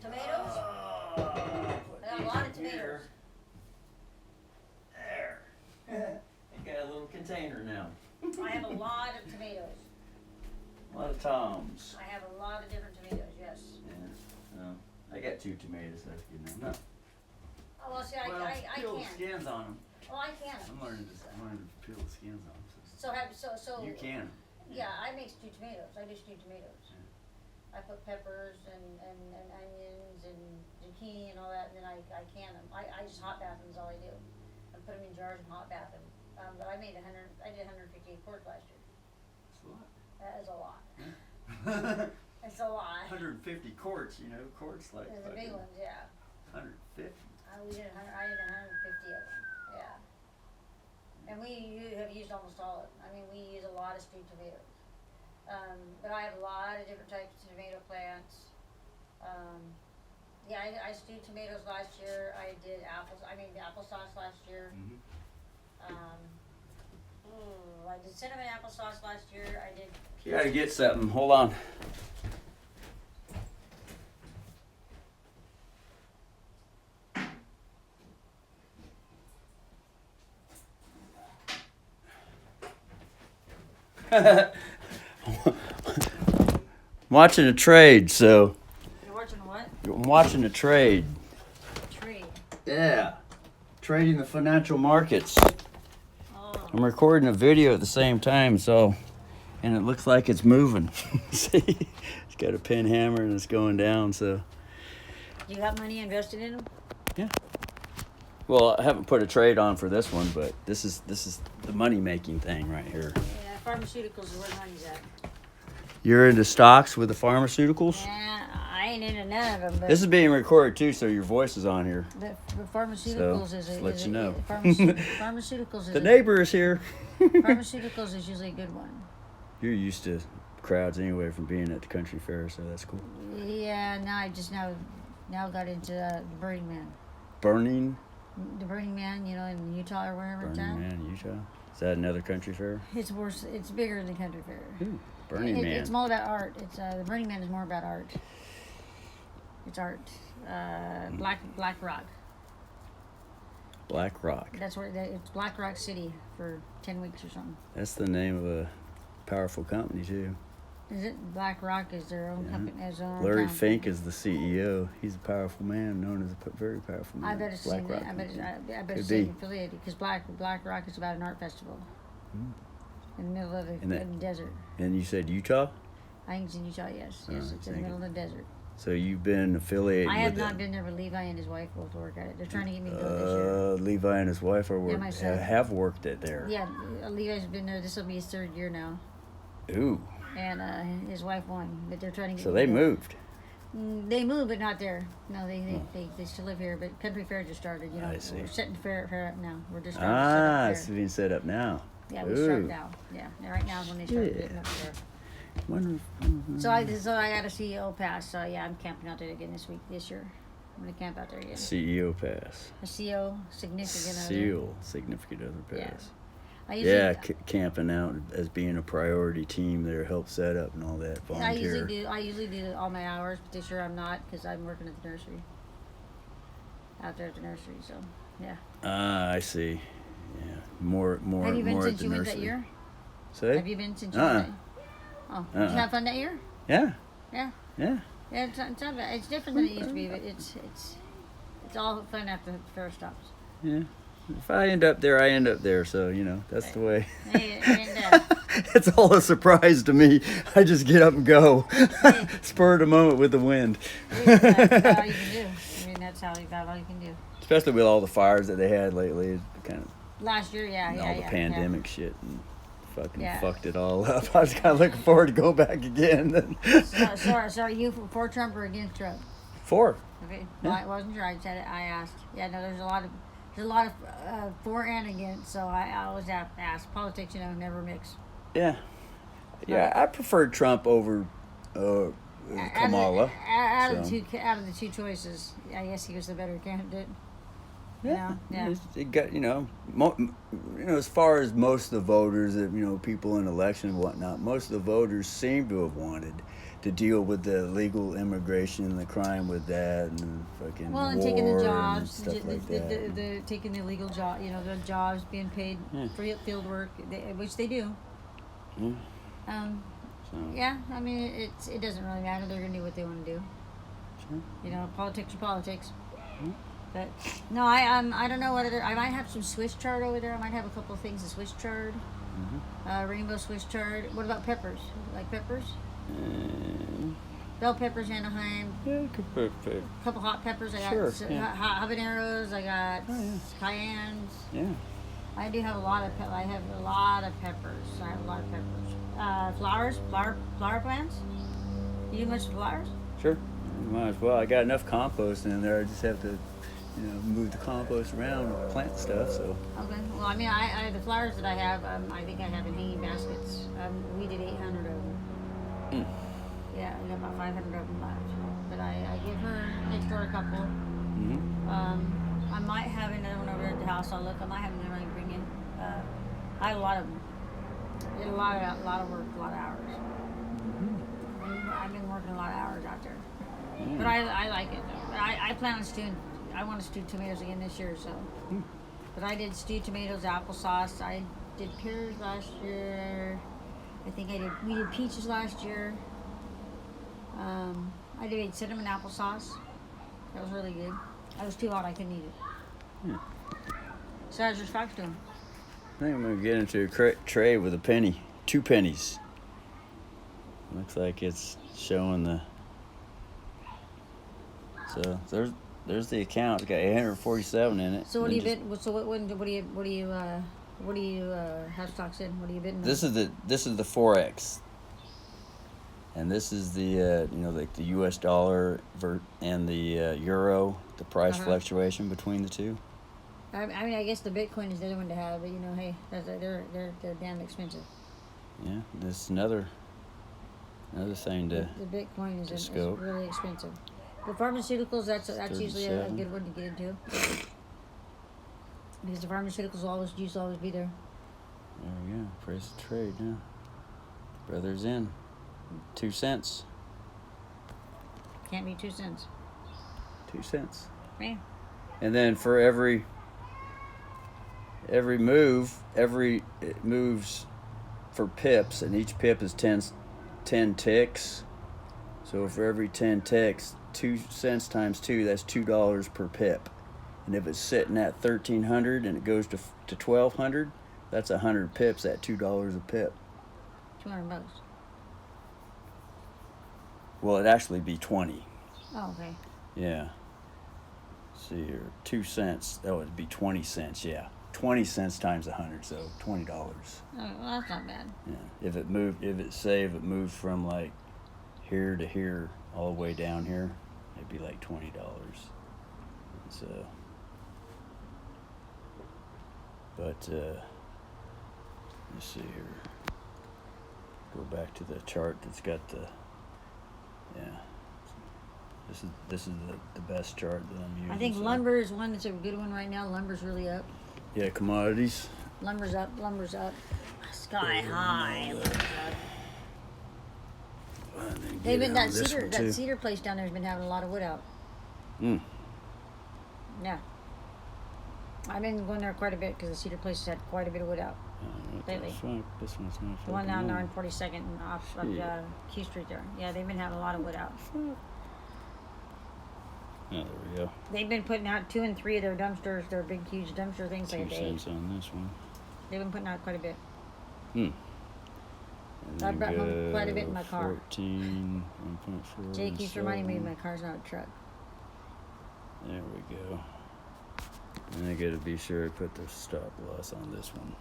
Tomatoes. I got a lot of tomatoes. There. You got a little container now. I have a lot of tomatoes. A lot of toms. I have a lot of different tomatoes, yes. Yeah. I got 2 tomatoes. That's good enough. Oh, well, see, Well, I peel the can. skins on them. Well, I can. I'm learning to peel the skins on them. So. You can. Yeah, I make stewed tomatoes. I do stewed tomatoes. I put peppers and onions and zucchini and all that, and then I can them. I just hot bath them is all I do. I put them in jars and hot bath them. But I did 158 quarts last year. That's a lot. That is a lot. Yeah. It's a lot. 150 quarts, quarts like There's the big fucking ones, yeah. 150. I did 150 of them, yeah. And we have used almost all of them. I mean, we use a lot of stewed tomatoes. But I have a lot of different types of tomato plants. Yeah, I stewed tomatoes last year. I did applesauce last year. Mm-hmm. I did cinnamon applesauce last year. I did. You gotta get something. Hold on. Watching a trade, so. You're watching what? I'm watching a trade. Trade. Yeah. Trading the financial markets. Oh. I'm recording a video at the same time, so. And it looks like it's moving. See? It's got a pin hammer and it's going down, so. Do you have money invested in them? Yeah. Well, I haven't put a trade on for this one, but this is the money making thing right here. Yeah, pharmaceuticals is where the money's at. You're into stocks with the pharmaceuticals? Yeah, I ain't into none of them. But This is being recorded too, so your voice is on here. but pharmaceuticals So, is just a let you know. pharmaceuticals is The neighbor is here. pharmaceuticals is usually a good one. You're used to crowds anyway from being at the country fair, so that's cool. Yeah, now I just now got into the Burning Man. Burning The Burning Man, you know, in Utah or wherever it's at. Burning Man, Utah. Is that another country fair? It's worse. It's bigger than the country fair. Ooh, Burning Man. It's more about art. It's the Burning Man is more about art. It's art. Black Rock. Black Rock. That's where it's Black Rock City for 10 weeks or something. That's the name of a powerful company too. Is it? Black Rock is their own company. As their own Larry town. Fink is the CEO. He's a powerful man, known as a very powerful man. I bet it's Black Rock. I bet Could it's be. affiliated because Black Rock is about an art festival in the middle of the desert. And you said Utah? I think it's in Utah. Yes, it's in the middle of the desert. So you've been affiliated with I have them. not been there, but Levi and his wife both work at it. They're trying to get me to go this year. Levi and his wife my son. have worked at there. Yeah, Levi's been there. This will be his 3rd year now, Ooh. and his wife won. But they're trying to get. So me they to go. moved. They moved, but not there. No, they still live here. But country fair just started. You know, I see. we're setting fair up now. We're just starting to set up It's fair. being set up now. Yeah, we start now. Yeah, right now is when they start getting up there. Wonder So I got a CEO pass. So yeah, I'm camping out there again this year. I'm gonna camp out there again. CEO pass. A CO, significant other. SEAL, significant other Yeah. pass. I usually, Camping out as being a priority team there, help set up and all that. Volunteer. I usually do all my hours, but this year I'm not because I'm working at the nursery. Out there at the nursery, so yeah. I see. Yeah, more. Have you been more since at the you went nursery. that year? Say? Have you been since you went? Oh, did you have fun that year? Yeah. Yeah. Yeah. Yeah, it's not bad. It's different than it used to be, but it's all fun after the fair stops. Yeah. If I end up there, I end up there. So that's the way. And, It's all a surprise to me. I just get up and go, spur of the moment with the wind. that's about all you can do. I mean, that's about all you can do. Especially with all the fires that they had lately, it kind of Last year, all the pandemic shit and fucking Yeah. fucked it all up. I was kind of looking forward to go back again. So are you for Trump or against Trump? For. Okay, Yeah. well, I wasn't sure. I said it. I asked. Yeah, no, there's a lot of for and against. So I always have to ask. Politics, never mix. Yeah. Yeah, I preferred Trump over Kamala. Out of the two choices, I guess he was the better candidate. Yeah. Yeah. It got as far as most of the voters that people in election and whatnot, most of the voters seem to have wanted to deal with the illegal immigration and the crime with that and the fucking and war taking the and jobs, stuff like that. the taking the illegal job, the jobs being paid for field work, which they do. Yeah. So, Yeah, I mean it doesn't really matter. They're gonna do what they want to do. sure. Politics are politics. But no, I don't know what other. I might have some Swiss chard over there. I might have a couple of things of Swiss chard, rainbow Swiss chard. What about peppers? Like peppers? Bell peppers, Anaheim. Yeah, A couple hot peppers. I got Sure, yeah. habaneros. I got cayennes. Yeah. I do have a lot of. I have a lot of peppers. I have a lot of peppers. Flower plants. You do much flowers? Sure. Might as well. I got enough compost in there. I just have to, move the compost around and plant stuff. So. Okay. Well, I mean, I the flowers that I have, I think I have in hanging baskets. We did 800 of them. Yeah, I got about 500 of them left. But I give her next door a couple. I might have another one over at the house. I'll look. I might have another one I bring in. I had a lot of them. Did a lot of work, a lot of hours. I've been working a lot of hours out there. But I like it though. But I plan on stewing. I want to stew tomatoes again this year, so. But I did stewed tomatoes, applesauce. I did pears last year. I think we did peaches last year. I did cinnamon applesauce. That was really good. That was too hot, I couldn't eat it. So how's your stocks doing? I think I'm gonna get into a tray with a penny, 2 pennies. Looks like it's showing the. So there's the account. It's got 847 in it. So what do you bid? So what do you have stocks in? What do you bidding? This is the forex, and this is the like the U.S. dollar and the euro, the price fluctuation between the two. I mean, I guess the Bitcoin is the other one to have, but hey, they're damn expensive. Yeah, this is another Another thing to The Bitcoin is scope. really expensive. The pharmaceuticals, that's usually a 37. good one to get into. Because the pharmaceuticals will always be there. There we go. Price of trade now. Brother's in. 2 cents. Can't be 2 cents. 2 cents. Yeah. And then for every move, it moves for pips, and each pip is 10 ticks. So for every 10 ticks, 2 cents times 2, that's $2 per pip. And if it's sitting at 1,300 and it goes to 1,200, that's 100 pips at $2 a pip. $200. Well, it'd actually be 20. Oh, okay. Yeah. Let's see here, 2 cents. That would be 20 cents. Yeah, 20 cents times 100, so $20. Oh, well, that's not bad. Yeah. If it moved from like here to here, all the way down here, it'd be like $20. So, but let's see here. Go back to the chart that's got the. Yeah. This is the best chart that I'm using. I think lumber is one that's a good one right now. Lumber's really up. Yeah, commodities. Lumber's up. Sky high. Lumber's up. They've been that cedar place down there has been having a lot of wood out. Yeah. I've been going there quite a bit because the cedar place has had quite a bit of wood out lately. This one's not. The one down there on 42nd and off of Key Street there. Yeah, they've been having a lot of wood out. Oh, there we go. They've been putting out 2 and 3 of their dumpsters, their big, huge dumpster things 2 like that. cents on this one. They've been putting out quite a bit. I brought home quite a bit in my car. 14, 1.4. Jay keeps reminding me my car's not a truck. There we go. And I gotta be sure I put the stop loss on this one.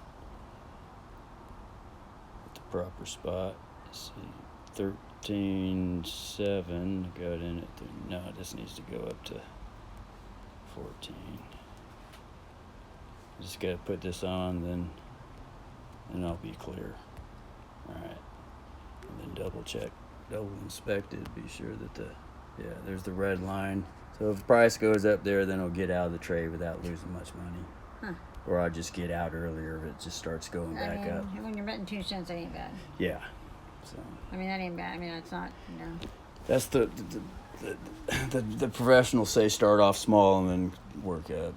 At the proper spot. Let's see. 13.7 got in at no, this needs to go up to 14. Just gotta put this on, then I'll be clear. Alright. And then double inspect it, be sure that there's the red line. So if the price goes up there, then it'll get out of the trade without losing much money. Huh. Or I'll just get out earlier if it just starts going back up. When you're betting 2 cents, that ain't bad. Yeah. So I mean, that ain't bad. I mean, it's not, you know. That's the professionals say start off small and then work up.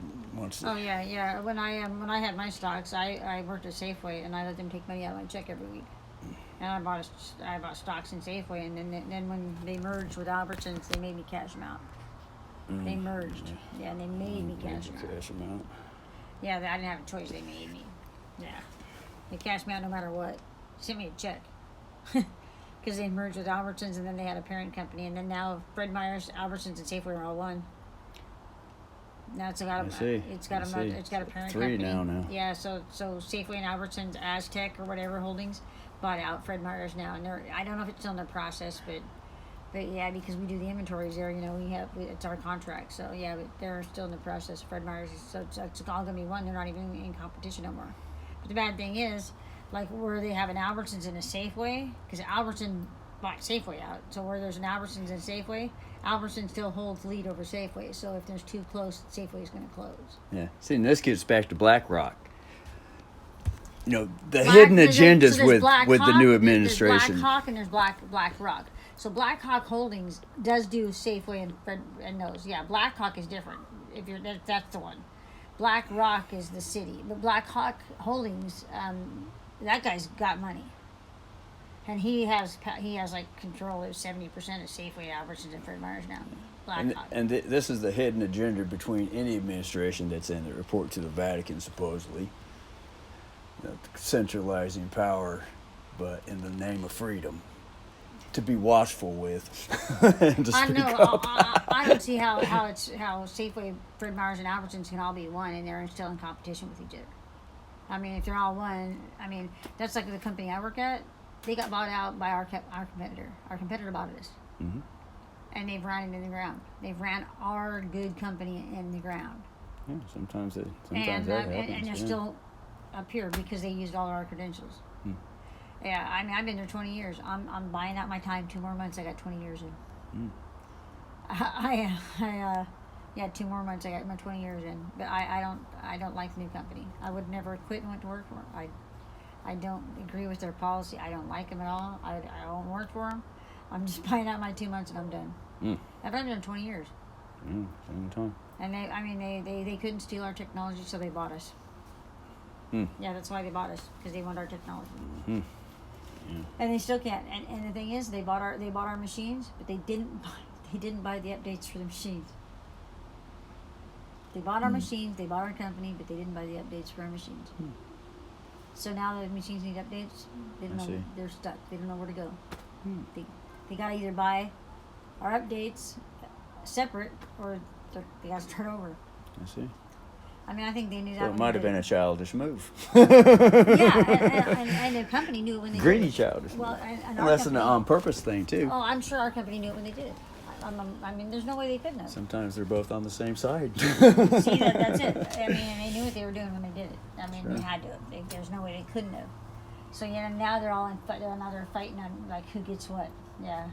Oh yeah. When I had my stocks, I worked at Safeway and I let them take money out of my check every week. And I bought stocks in Safeway, and then when they merged with Albertsons, they made me cash them out. They merged, and they made me cash them out. Yeah, I didn't have a choice. They made me. Yeah, they cashed me out no matter what. Sent me a check. Because they merged with Albertsons, and then they had a parent company, and then now Fred Meyer's, Albertsons, and Safeway are all one. Now it's got a parent 3 company. now. Yeah, so Safeway and Albertsons, Aztec or whatever holdings bought out Fred Meyer's now, and I don't know if it's still in the process, but yeah, because we do the inventories there, you know, it's our contract, so yeah, but they're still in the process. Fred Meyer's, so it's all gonna be one. They're not even in competition no more. But the bad thing is, like where they have an Albertsons and a Safeway, because Albertsons bought Safeway out. So where there's an Albertsons and Safeway, Albertsons still holds lead over Safeway. So if there's too close, Safeway is going to close. Yeah. See, and this gets back to BlackRock. You know, the hidden agendas with the new administration. There's BlackHawk and there's BlackRock. So BlackHawk Holdings does do Safeway and those. Yeah, BlackHawk is different. That's the one. BlackRock is the city, but BlackHawk Holdings, that guy's got money, and he has like control of 70% of Safeway, Albertsons, and Fred Meyer's now. BlackHawk. And this is the hidden agenda between any administration that's in the report to the Vatican, supposedly. You know, centralizing power, but in the name of freedom, to be watchful with. And to speak up. I don't see how Safeway, Fred Meyer's, and Albertsons can all be one, and they're still in competition with each other. I mean, if they're all one, I mean, that's like the company I work at. They got bought out by our competitor. Our competitor bought us. Mm-hmm. And they've ran it in the ground. They've ran our good company in the ground. Yeah, sometimes that happens. And they're still up here because they used all our credentials. Yeah, I mean, I've been there 20 years. I'm buying out my time. 2 more months, I got 20 years in. Mm. Yeah, 2 more months, I got my 20 years in. But I don't like the new company. I would never quit and went to work for them. I don't agree with their policy. I don't like them at all. I won't work for them. I'm just buying out my 2 months and I'm done. Mm. I've been there 20 years. Same time. And they couldn't steal our technology, so they bought us. Mm. Yeah, that's why they bought us, because they want our technology. Mm. Yeah. And they still can't. And the thing is, they bought our machines, but they didn't buy the updates for the machines. They bought our machines, they bought our company, but they didn't buy the updates for our machines. Mm. So now the machines need updates. They don't know. They're stuck. They don't know where to go. Mm. They gotta either buy our updates separate, or they gotta start over. I see. I mean, I think they knew that. So it might have been a childish move. Yeah, and the company knew it when they Greedy did it. childish. Well, and Well, that's an on-purpose thing too. Oh, I'm sure our company knew it when they did it. I mean, there's no way they couldn't have. Sometimes they're both on the same side. See, that's it. I mean, and they knew what they were doing when they did it. I mean, Sure. they had to. There's no way they couldn't have. So now they're all now they're fighting on like who gets what. Yeah,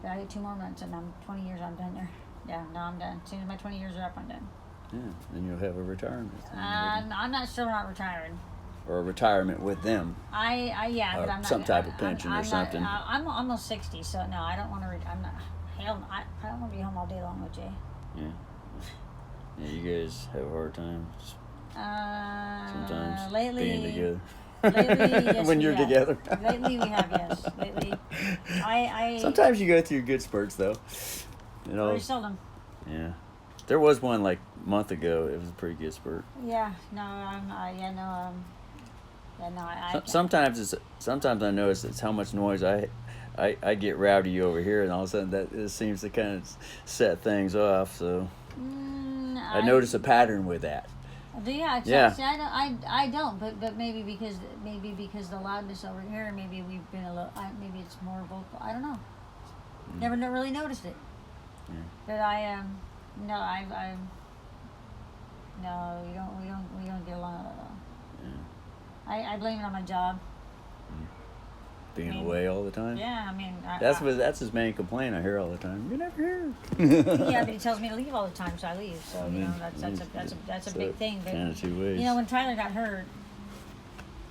but I get 2 more months, and I'm 20 years. I'm done there. Yeah, no, I'm done. As soon as my 20 years are up, I'm done. Yeah, then you'll have a retirement. I'm not sure we're not retiring. Or a retirement with them. Yeah, Or but I'm not. some type of pension or I'm something. Not, I'm almost 60, so no, I don't want to. I'm not. Hell, I don't want to be home all day long with Jay. Yeah. Yeah, you guys have a hard time sometimes Lately, being together. Lately, yes, when we you're have. together. Lately, we have, yes. Lately, I Sometimes you go through good spurts, though. You know. very seldom. Yeah. There was one like a month ago. It was a pretty good spurt. Yeah, no, Sometimes I notice it's how much noise I get rowdy over here, and all of a sudden that it seems to kind of set things off. So I notice a pattern with that. Yeah, Yeah. See, I don't, but maybe because the loudness over here, maybe we've been a little, maybe it's more vocal. I don't know. Never really noticed it. Yeah. But no, we don't get along at all. Yeah. I blame it on my job. Being away all the time. Yeah, I mean That's his main complaint I hear all the time. You're never here. yeah, but he tells me to leave all the time, so I leave. So that's a big thing. But kind of two ways. you know, when Tyler got hurt,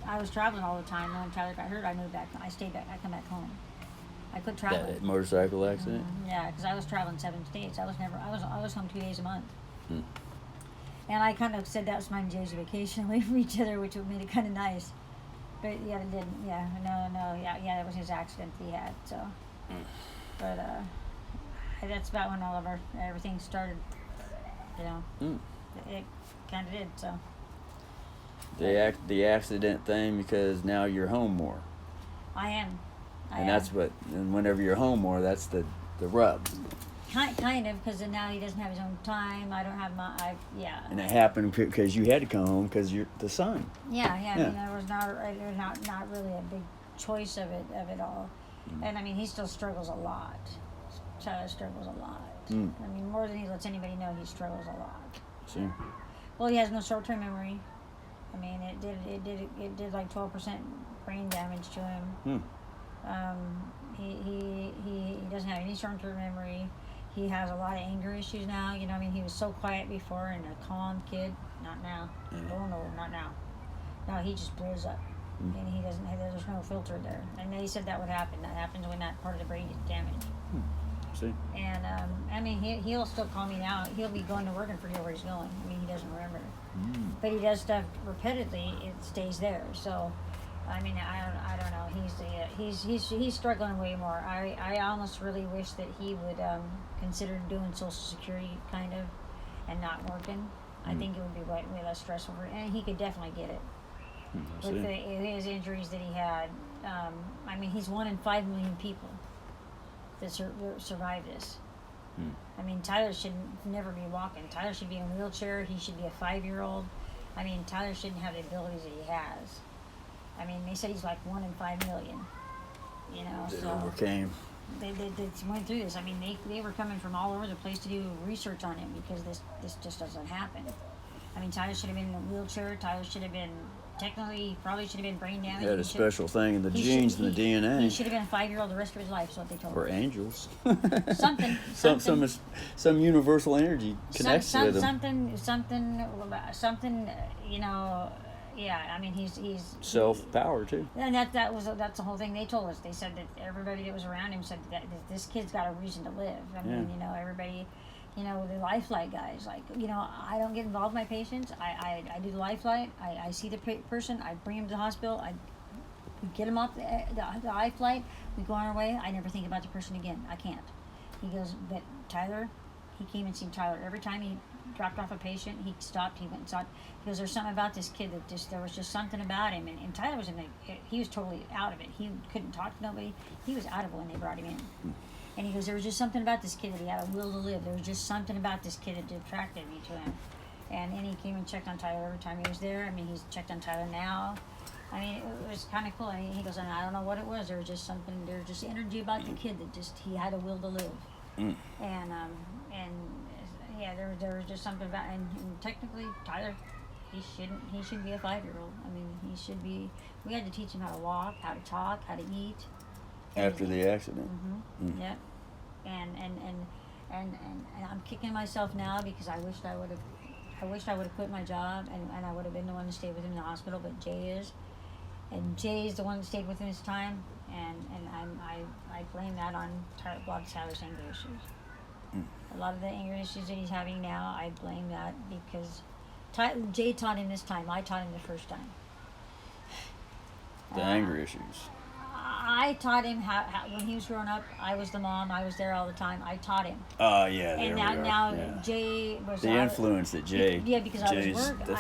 I was traveling all the time. And when Tyler got hurt, I moved back. I stayed back. I come back home. I quit traveling. That motorcycle accident. Yeah, because I was traveling 7 states. I was home 2 days a month. Hmm. And I kind of said that was my and Jay's vacation away from each other, which made it kind of nice. But yeah, it didn't. Yeah, no. Yeah, that was his accident he had. So, but that's about when all of everything started. You know, it kind of did. So. The accident thing, because now you're home more. I am. And whenever you're home more, that's the rub. Kind of, because now he doesn't have his own time. I don't have yeah. And it happened because you had to come home because you're the son. Yeah. I mean, there was not really a big choice of it all. And I mean, he still struggles a lot. Tyler struggles a lot. I mean, more than he lets anybody know, he struggles a lot. See? Well, he has no short-term memory. I mean, it did like 12% brain damage to him. He doesn't have any short-term memory. He has a lot of anger issues now. You know, I mean, he was so quiet before and a calm kid. Not now. Oh no, not now. No, he just blows up, and he doesn't. There's no filter there. And they said that would happen. That happens when that part of the brain gets damaged. See? And I mean, he'll still call me now. He'll be going to work and forget where he's going. I mean, he doesn't remember. But he does stuff repeatedly. It stays there. So. I mean, I don't know. He's struggling way more. I almost really wish that he would consider doing Social Security kind of, and not working. I think it would be way less stressful for him, and he could definitely get it with his injuries that he had. I mean, he's 1 in 5 million people that survive this. I mean, Tyler should never be walking. Tyler should be in a wheelchair. He should be a 5-year-old. I mean, Tyler shouldn't have the abilities that he has. I mean, they said he's like 1 in 5 million. You know, They so overcame. They went through this. I mean, they were coming from all over the place to do research on him because this just doesn't happen. I mean, Tyler should have been in a wheelchair. Tyler should have been technically he probably should have been brain damaged. Had a special thing in the genes and the He DNA. should have been a 5-year-old the rest of his life. Is what they told Or him. angels. Something. Some universal energy connects with him. Something. You know. Yeah, I mean he's Self-power too. and that's the whole thing they told us. They said that everybody that was around him said that this kid's got a reason to live. I mean, you know, everybody, you know, the Lifeline guys, like, you know, I don't get involved with my patients. I do the Lifeline. I see the person. I bring him to the hospital. We get him off the Lifeline. We go on our way. I never think about the person again. I can't. He goes, but Tyler, he came and seen Tyler every time he dropped off a patient. He stopped. He went and saw. He goes, there's something about this kid that there was just something about him. And Tyler was he was totally out of it. He couldn't talk to nobody. He was out of it when they brought him in. And he goes, there was just something about this kid that he had a will to live. There was just something about this kid that attracted me to him. And he came and checked on Tyler every time he was there. I mean, he's checked on Tyler now. I mean, it was kind of cool. I mean, he goes, and I don't know what it was. There was just something. There was just energy about the kid that just he had a will to live. And yeah, there was just something about. And technically, Tyler, he shouldn't be a 5-year-old. I mean, he should be. We had to teach him how to walk, how to talk, how to eat. After the accident. Yep. And I'm kicking myself now because I wished I would have quit my job and I would have been the one to stay with him in the hospital, but Jay is. And Jay's the one that stayed with him this time, and I blame that on a lot of Tyler's anger issues. A lot of the anger issues that he's having now, I blame that because Jay taught him this time. I taught him the first time. The anger issues. I taught him how when he was growing up. I was the mom. I was there all the time. I taught him. Oh yeah, there and we are. now Yeah. Jay was The influence that Jay. Yeah, because Jay's I was working. the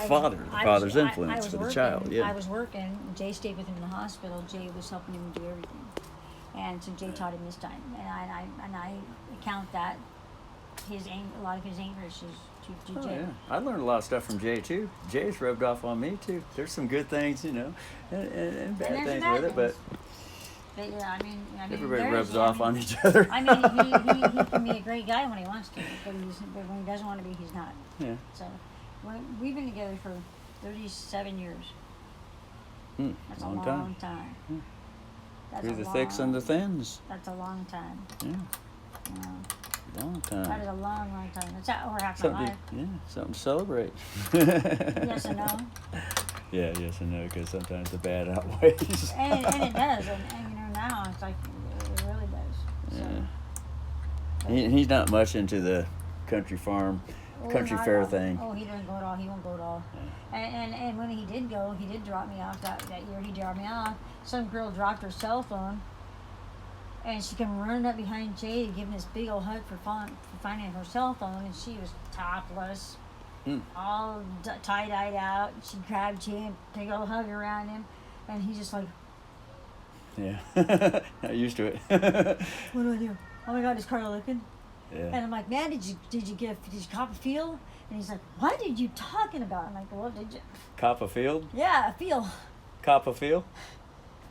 father's influence for the child. Yeah. I was working. Jay stayed with him in the hospital. Jay was helping him do everything, and so Jay taught him this time. And I account that a lot of his anger issues to Jay. Yeah. I learned a lot of stuff from Jay too. Jay's rubbed off on me too. There's some good things, you know, and bad there's things bad with it, but. But yeah, I mean, Everybody rubs off on each other. I mean, he can be a great guy when he wants to, but when he doesn't want to be, he's not. Yeah. So, we've been together for 37 years. That's a long time. That's Through the thicks and the thins. That's a long time. Yeah. You know, Long time. that is a long time. That's over half my life. Something to celebrate. Yes and no. Yeah, yes and no, because sometimes the bad outweighs. And it does, and you know now it's like it really does. So, yeah. He's not much into the country farm, country fair thing. Oh, he doesn't go at all. He won't go at all. Yeah. And when he did go, he did drop me off that year. He dropped me off. Some girl dropped her cell phone, and she came running up behind Jay to give him this big old hug for finding her cell phone, and she was topless. All tie-dyed out. She grabbed Jay and big old hug around him, and he's just like, yeah, not used to it. what do I do? Oh my God, is Carla looking? Yeah. And I'm like, man, did you cop a feel? And he's like, what did you talking about? I'm like, well, did you? Cop a field? Yeah, a feel. Cop a field?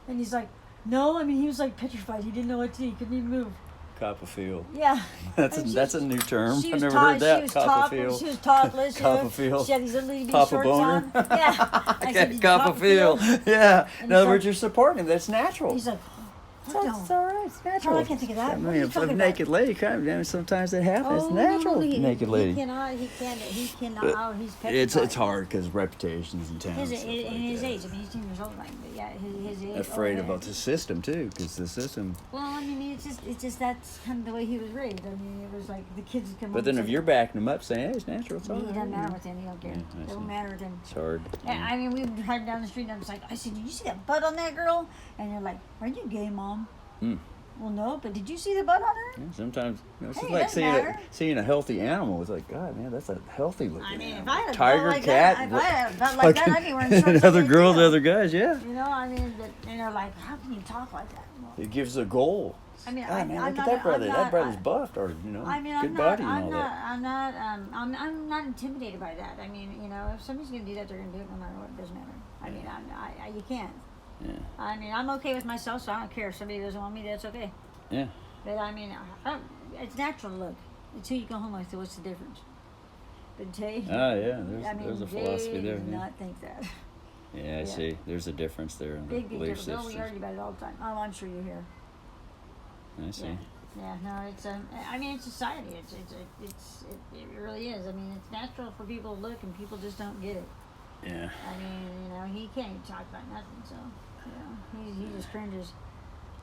And he's like, no. I mean, he was like petrified. He didn't know what to do. He couldn't even move. Cop a field. Yeah. That's a new term. I've never heard She that. was Cop a field. She was topless. Cop a field. She had these little bitty Pop a shorts boner. on. Yeah. I said, did you Cop a field. Yeah. And In other words, you're supporting him. That's natural. He's like, It's all right. It's natural. Oh, I can't think of that. I What are mean, you if a talking naked lady comes, sometimes that happens. Oh, It's natural. Naked lady. He cannot. Oh, he's petrified. It's hard because reputations and talents. His age. I mean, he's 10 years old, right? But yeah, his age. Afraid about the system too, because the system. Well, I mean, it's just that's kind of the way he was raised. I mean, it was like the kids would come. But then if you're backing him up, saying, "Hey, it's natural," it's all It right. doesn't matter with him. He don't care. Yeah, It don't matter with him. It's hard. I mean, we were driving down the street, and I was like, I said, "Did you see that butt on that girl?" And they're like, "Are you gay, Mom?" Well, no, but did you see the butt on her? Yeah, sometimes it's Hey, just like it doesn't matter. seeing a healthy animal. It's like, God, man, that's a healthy looking I mean, if animal. I had a Tiger, butt like cat, that, if I had a butt like that, I'd be wearing shorts. and other like that, girls, too. other guys, yeah. You know, I mean, and they're like, "How can you talk like that?" Well, It gives a goal. I mean, God, man, I'm look not- at that brother. I'm That not- brother's buffed, or I mean, good body and all that. I'm not intimidated by that. I mean, you know, if somebody's gonna do that, they're gonna do it no matter what. It doesn't matter. I mean, you can't. Yeah. I mean, I'm okay with myself, so I don't care. If somebody doesn't want me, that's okay. Yeah. But I mean, it's natural to look. It's who you go home with, so what's the difference? But Jay, Ah, yeah. I mean, There's a Jay philosophy there. does Yeah. not think that. Yeah, I see. There's a difference there in the Big belief difference. Oh, we systems. argue about it all the time. Oh, I'm sure you hear. I see. Yeah, no, it's I mean, it's society. It really is. I mean, it's natural for people to look, and people just don't get it. Yeah. I mean, you know, he can't even talk about nothing, so he just cringes.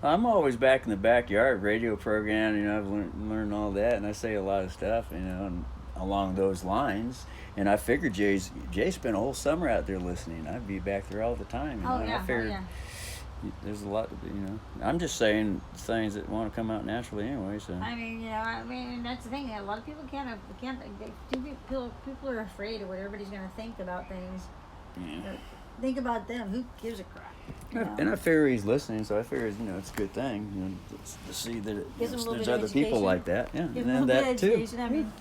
I'm always back in the backyard radio program. You know, I've learned all that, and I say a lot of stuff. You know, and along those lines. And I figured Jay spent a whole summer out there listening. I'd be back there all the time. You know? And I figured there's a lot to do. You know, I'm just saying things that want to come out naturally anyway. So. I mean, you know, that's the thing. A lot of people people are afraid of what everybody's going to think about things. Yeah. Think about them. Who gives a crap? You know? And I figure he's listening, so I figure it's a good thing, you know, to see that there's other people like that. Yeah, Give and him then a that little bit of too. education, I mean,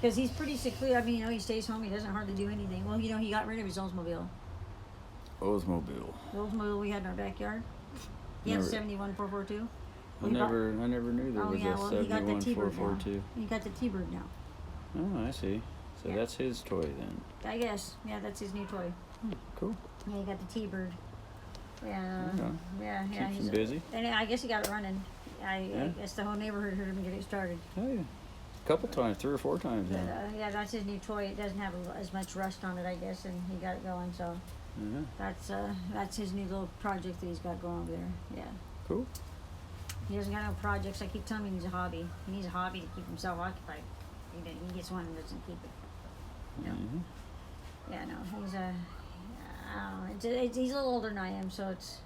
because he's pretty secluded. I mean, you know, he stays home. He doesn't hardly do anything. Well, you know, he got rid of his Oldsmobile. Oldsmobile. The Oldsmobile we had in our backyard. He had a 71 442. I never knew there was a 71 442. He got the T-Bird now. Oh, I see. So that's his toy then. I guess. Yeah, that's his new toy. Cool. Yeah, he got the T-Bird. Yeah. Yeah. Keeps him busy. And I guess he got it running. I guess the whole neighborhood heard him get it started. Oh yeah. A couple times, 3 or 4 times now. But, yeah, that's his new toy. It doesn't have as much rust on it, I guess, and he got it going. So that's his new little project that he's got going over there. Yeah. Cool. He doesn't got no projects. I keep telling him he needs a hobby. He needs a hobby to keep himself occupied. He gets one and doesn't keep it. You know? Yeah, no, he's a. He's a little older than I am, so it's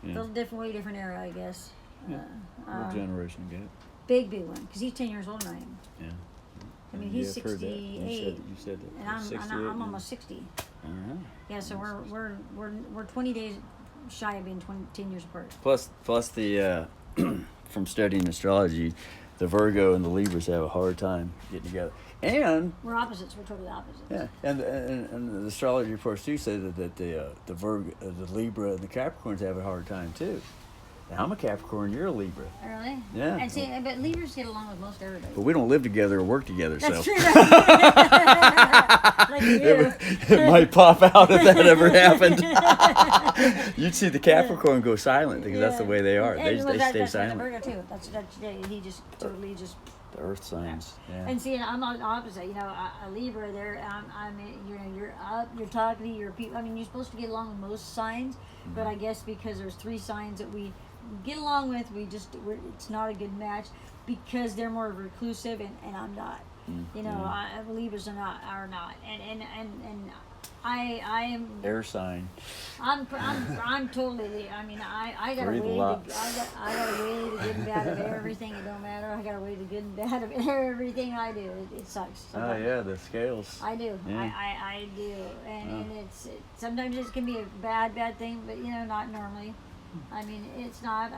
a little different, way different era, I guess. What generation gap? Big one, because he's 10 years older than I am. Yeah. I mean, he's 68, You said that. and I'm almost 60. Yeah, so we're 20 days shy of being 10 years apart. Plus the from studying astrology, the Virgo and the Libras have a hard time getting together. And we're opposites. We're totally opposites. Yeah, and the astrology reports too say that the Virgo, the Libra, and the Capricorns have a hard time too. Now, I'm a Capricorn. You're a Libra. Really? Yeah. And see, but Libras get along with most everybody. But we don't live together or work together. That's so. true. Like you. It might pop out if that ever happened. You'd see the Capricorn go silent because that's the way they are. They stay silent. The Virgo too. That's he just totally just. The Earth signs. Yeah. And see, I'm on the opposite. You know, a Libra. There, you know, you're up, you're talking to your people. I mean, you're supposed to get along with most signs, but I guess because there's 3 signs that we get along with, it's not a good match because they're more reclusive and I'm not. You know, Libras are not, and I am air sign. I'm totally. I mean, I got a way to good and bad of everything. It don't matter. I got a way to good and bad of everything I do. It sucks. Sometimes. Oh yeah, the scales. I do. Yeah. I do, and sometimes it can be a bad thing, but you know, not normally. I mean, it's not.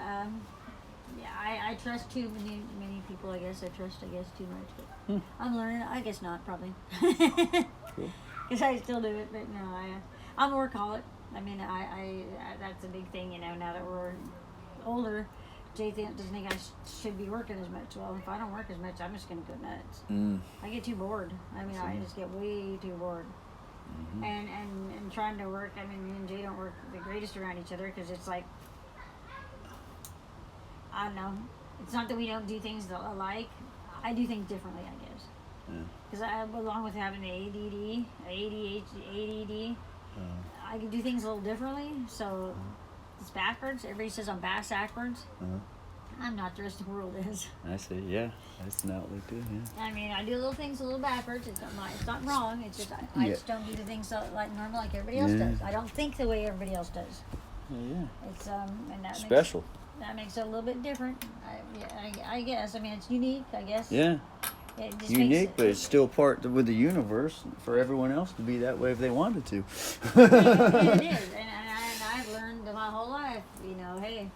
I trust too many people. I guess too much. But I'm learning. I guess not. Probably. Cool. Because I still do it, but no, I'm a workaholic. I mean, that's a big thing, you know. Now that we're older, Jay doesn't think I should be working as much. Well, if I don't work as much, I'm just gonna go nuts. I get too bored. I mean, I just get way too bored. And trying to work. I mean, me and Jay don't work the greatest around each other because it's like, I don't know. It's not that we don't do things alike. I do things differently, I guess. Because along with having ADD, I can do things a little differently. So it's backwards. Everybody says I'm backwards. I'm not. The rest of the world is. I see. Yeah, that's an outlook too. Yeah. I mean, I do little things a little backwards. It's not wrong. It's just I just don't do the things like normal like everybody else does. I don't think the way everybody else does. Yeah. It's and that special. That makes it a little bit different. I guess. I mean, it's unique. I guess. Yeah. It just unique, but it's still part with the universe for everyone else to be that way if they wanted to. It is, and I've learned my whole life, you know, hey,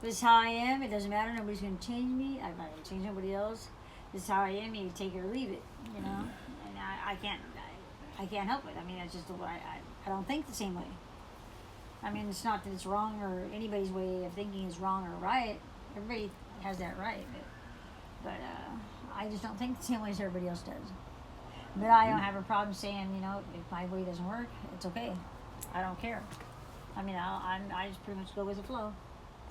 this is how I am. It doesn't matter. Nobody's going to change me. I'm not going to change nobody else. This is how I am. You take it or leave it, you know. And I can't help it. I mean, it's just the way I don't think the same way. I mean, it's not that it's wrong or anybody's way of thinking is wrong or right. Everybody has that right, but I just don't think the same way as everybody else does. But I don't have a problem saying, you know, if my way doesn't work, it's okay. I don't care. I mean, I just pretty much go with the flow.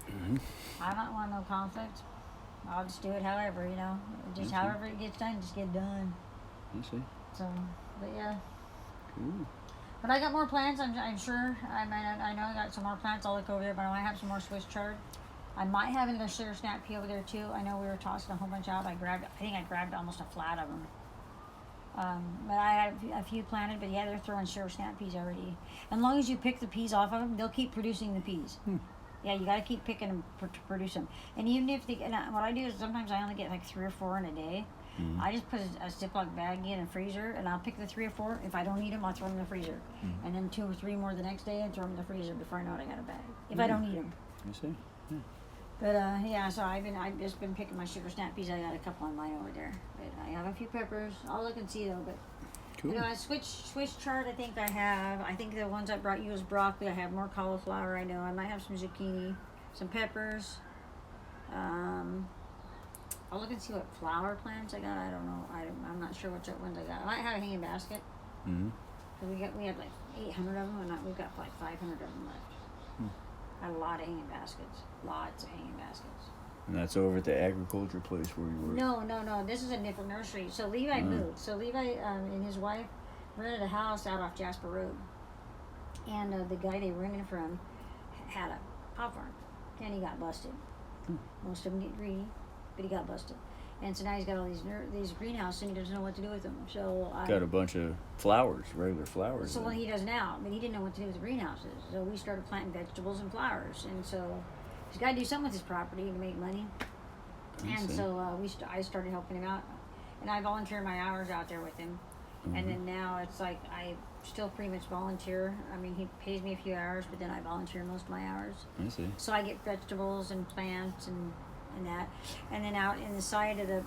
Mm-hmm. I don't want no conflict. I'll just do it however, just however it gets done, just get done. I see. So, but yeah. Cool. But I got more plants. I'm sure. I know I got some more plants. I'll look over there, but I might have some more Swiss chard. I might have another sugar snap pea over there too. I know we were tossing a whole bunch out. I think I grabbed almost a flat of them. But I had a few planted, but yeah, they're throwing sugar snap peas already. As long as you pick the peas off of them, they'll keep producing the peas. Yeah, you got to keep picking them to produce them. And even if what I do is sometimes I only get like 3 or 4 in a day. Mm-hmm. I just put a Ziploc bag in a freezer, and I'll pick the 3 or 4. If I don't need them, I'll throw them in the freezer. Mm-hmm. And then 2 or 3 more the next day, and throw them in the freezer before I know it, I got a bag. If I don't need them. I see. Yeah. But yeah, so I've just been picking my sugar snap peas. I got a couple on mine over there. But I have a few peppers. I'll look and see though. But Cool. I Swiss chard. I think I have. I think the ones I brought you was broccoli. I have more cauliflower. I know. I might have some zucchini, some peppers. I'll look and see what flower plants I got. I don't know. I'm not sure which ones I got. I might have a hanging basket. Mm-hmm. Cause we had like 800 of them, and we've got like 500 of them left. A lot of hanging baskets. Lots of hanging baskets. And that's over at the agriculture place where you work. No. This is a different nursery. So Levi moved. So Levi and his wife rented a house out off Jasper Road. And the guy they rented from had a pot farm. And he got busted. Most of them get greedy, but he got busted. And so now he's got all these greenhouses, and he doesn't know what to do with them. So got a bunch of flowers, regular flowers. So what he does now, but he didn't know what to do with the greenhouses. So we started planting vegetables and flowers, and so he's got to do something with his property to make money. And so I started helping him out, and I volunteer my hours out there with him. Mm-hmm. And then now it's like I still pretty much volunteer. I mean, he pays me a few hours, but then I volunteer most of my hours. I see. So I get vegetables and plants and that. And then out in the side of the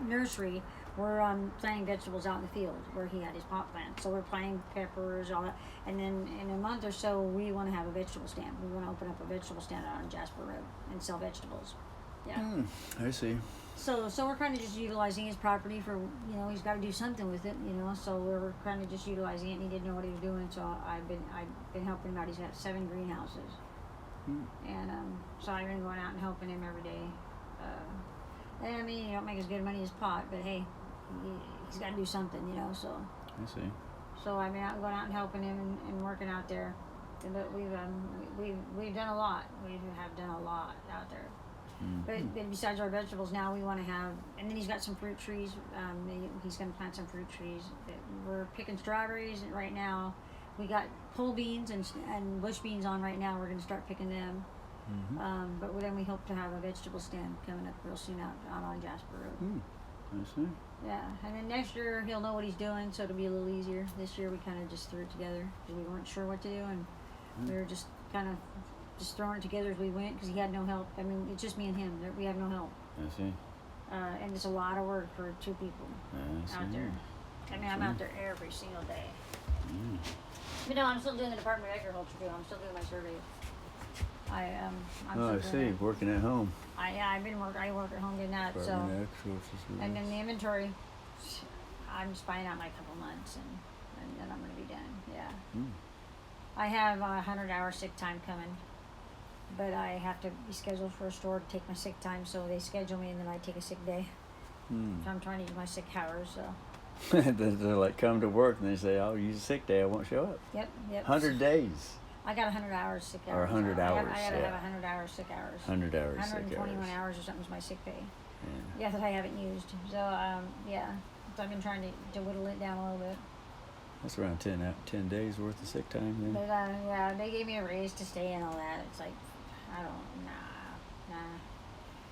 nursery, we're planting vegetables out in the field where he had his pot plant. So we're planting peppers, all that. And then in a month or so, we want to have a vegetable stand. We want to open up a vegetable stand out on Jasper Road and sell vegetables. Yeah. I see. So we're kind of just utilizing his property for, he's got to do something with it, so we're kind of just utilizing it, and he didn't know what he was doing, so I've been helping him out. He's got 7 greenhouses. And so I've been going out and helping him every day. And I mean, you don't make as good money as pot, but hey, he's got to do something, so. I see. So I've been going out and helping him and working out there. But we've done a lot. We have done a lot out there. But besides our vegetables, now we want to have, and then he's got some fruit trees. He's going to plant some fruit trees. We're picking strawberries right now. We got pole beans and bush beans on right now. We're going to start picking them. But then we hope to have a vegetable stand coming up real soon out on Jasper Road. I see. Yeah, and then next year he'll know what he's doing, so it'll be a little easier. This year we kind of just threw it together because we weren't sure what to do, and we were just kind of just throwing it together as we went because he had no help. I mean, it's just me and him. We have no help. I see. And it's a lot of work for 2 people out there. I mean, I'm out there every single day. But no, I'm still doing the Department of Agriculture too. I'm still doing my survey. I see. Working at home. I work at home doing that. And then the inventory, I'm just buying out my couple months, and then I'm going to be done. Yeah. I have 100-hour sick time coming, but I have to be scheduled for a store to take my sick time, so they schedule me, and then I take a sick day. So I'm trying to use my sick hours. So. They're like, come to work, and they say, I'll use a sick day, I won't show up. Yep. 100 days. I got 100 hours sick hours. Or 100 hours. I gotta have 100 hours sick hours. 100 hours sick hours. 121 hours or something is my sick pay. Yeah, that I haven't used. So yeah, so I've been trying to whittle it down a little bit. That's around 10 days worth of sick time then. But yeah, they gave me a raise to stay and all that. It's like, I don't, nah.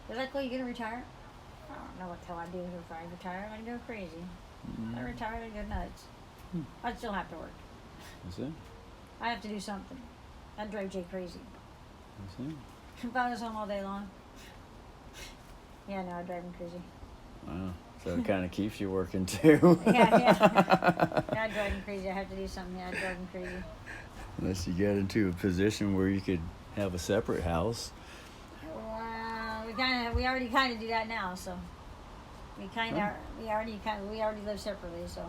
They're like, well, you gonna retire? I don't know what the hell I'd do if I retire. I'd go crazy. If I retired, I'd go nuts. I'd still have to work. That's it? I have to do something. That'd drive Jay crazy. That's it? If I was home all day long. Yeah, no, I'd drive him crazy. Wow. So it kind of keeps you working too. Yeah, I'd drive him crazy. I have to do something. Yeah, I'd drive him crazy. Unless you get into a position where you could have a separate house. Well, we already kind of do that now, so we already live separately, so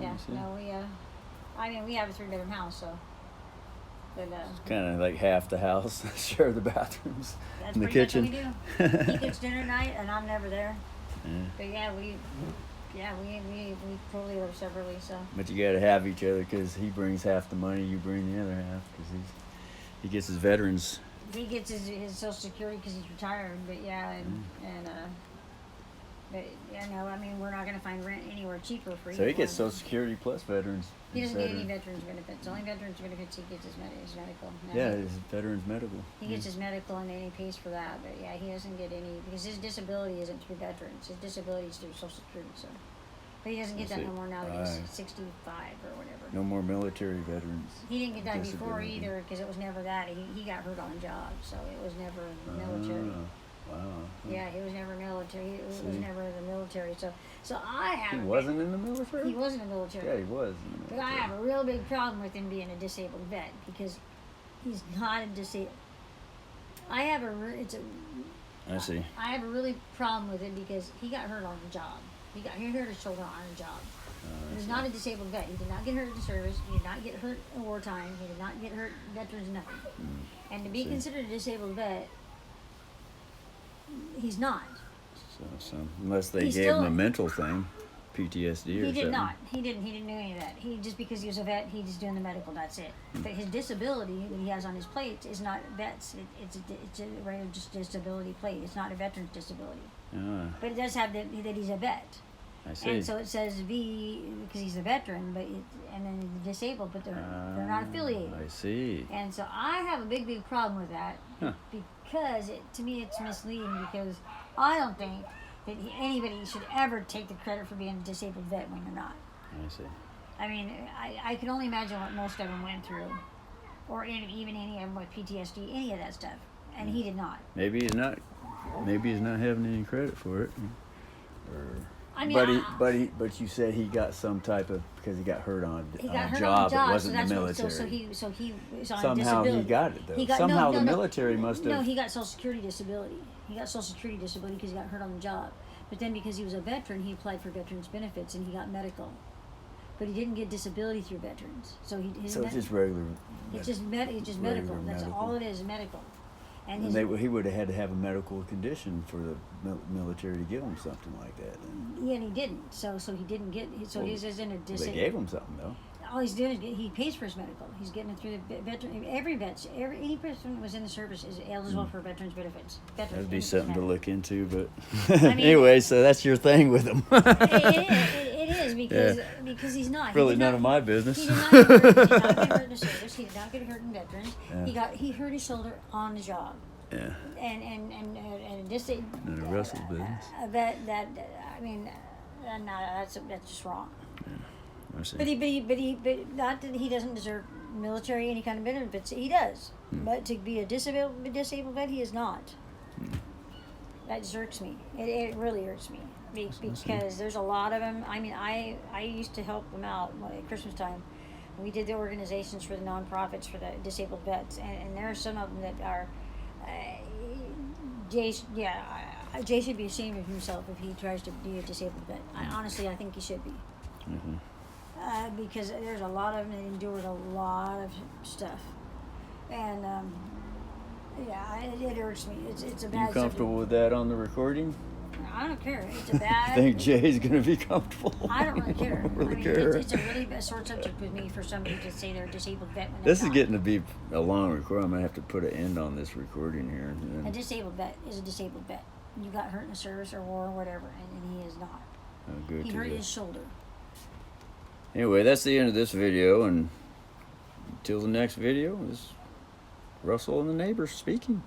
yeah. No, I mean, we have a 3-bedroom house, so. But, Kind of like half the house, share the bathrooms that's and the pretty kitchen. much what we do. He cooks dinner tonight, and I'm never there. Yeah. But yeah, we totally live separately, so. But you gotta have each other because he brings half the money, you bring the other half because he gets his veterans. He gets his Social Security because he's retired, but yeah, but yeah, no, I mean, we're not gonna find rent anywhere cheaper for So he either gets one. Social Security plus veterans. He doesn't get any veterans benefits. The only veterans benefits he gets is medical. No, Yeah, his veterans medical. He gets his medical and then he pays for that, but yeah, he doesn't get any because his disability isn't through veterans. His disability is through Social Security, so. But he doesn't get that no more now that he's 65 or whatever. No more military veterans. He didn't get that before disability. either because it was never that. He got hurt on the job, so it was never military. Wow. Yeah, he was never military. He was never in the military. So I have. He wasn't in the military? He was in the military. Yeah, he was in the military. But I have a real big problem with him being a disabled vet because he's not a disabled. I have I see. I have a really problem with it because he got hurt on the job. He hurt his shoulder on the job. He was not a disabled vet. He did not get hurt in the service. He did not get hurt in wartime. He did not get hurt in veterans, nothing. And to be considered a disabled vet, he's not. So unless they He's gave still- him a mental thing, PTSD or something. He did not. He didn't do any of that. He just because he was a vet, he's just doing the medical. That's it. But his disability that he has on his plate is not vets. It's a regular just disability plate. It's not a veteran's disability. Ah, But it does have that he's a vet. I see. And so it says V because he's a veteran, and then the disabled, but they're not affiliated. I see. And so I have a big problem with that Huh. because to me it's misleading because I don't think that anybody should ever take the credit for being a disabled vet when you're not. I see. I mean, I can only imagine what most of them went through, or even any of them with PTSD, any of that stuff, and he did not. Maybe he's not having any credit for it. Or, I mean, but you said he got some type of because he got hurt on he a got hurt job. on the job, It wasn't so that's the what, military. so he was on Somehow disability. he got it though. He got, Somehow no, the military must have. No, he got Social Security disability. He got Social Security disability because he got hurt on the job. But then because he was a veteran, he applied for veterans benefits and he got medical. But he didn't get disability through veterans. So it's just regular. It's just medical. regular That's medical. all it is, medical. And He would have had to have a medical condition for the military to give him something like that. Then. yeah, and he didn't. So he didn't get. So he's just in a They gave him something though. All he's doing is he pays for his medical. He's getting it through the veteran. Any person who was in the service is eligible for veterans benefits. That'd be something to look into, but I mean, anyway, so that's your thing with him. It is because he's not. Really He did none not- of my business. He did not get hurt in the service. He did not get hurt in veterans. Yeah. He hurt his shoulder on the job. Yeah. And just a Russell's business. that I mean, no, that's just wrong. I see. But not that he doesn't deserve military any kind of benefits. He does, but to be a disabled vet, he is not. That just irks me. It really irks me because there's a lot of them. I mean, I used to help them out at Christmas time. We did the organizations for the nonprofits for the disabled vets, and there are some of them that are. Jay should be ashamed of himself if he tries to be a disabled vet. Honestly, I think he should be. Because there's a lot of them that endured a lot of stuff, and it irks me. It's a bad. You comfortable with that on the recording? I don't care. It's a bad. I think Jay's gonna be comfortable. I don't really care. I don't really I mean, care. it's a really sore subject with me for somebody to say they're a disabled vet when This they're is not. getting to be a long recording. I'm gonna have to put an end on this recording here. A disabled vet is a disabled vet. You got hurt in the service or war or whatever, and he is not. Good He to hurt hear. his shoulder. Anyway, that's the end of this video, and until the next video, this is Russell and the neighbors speaking.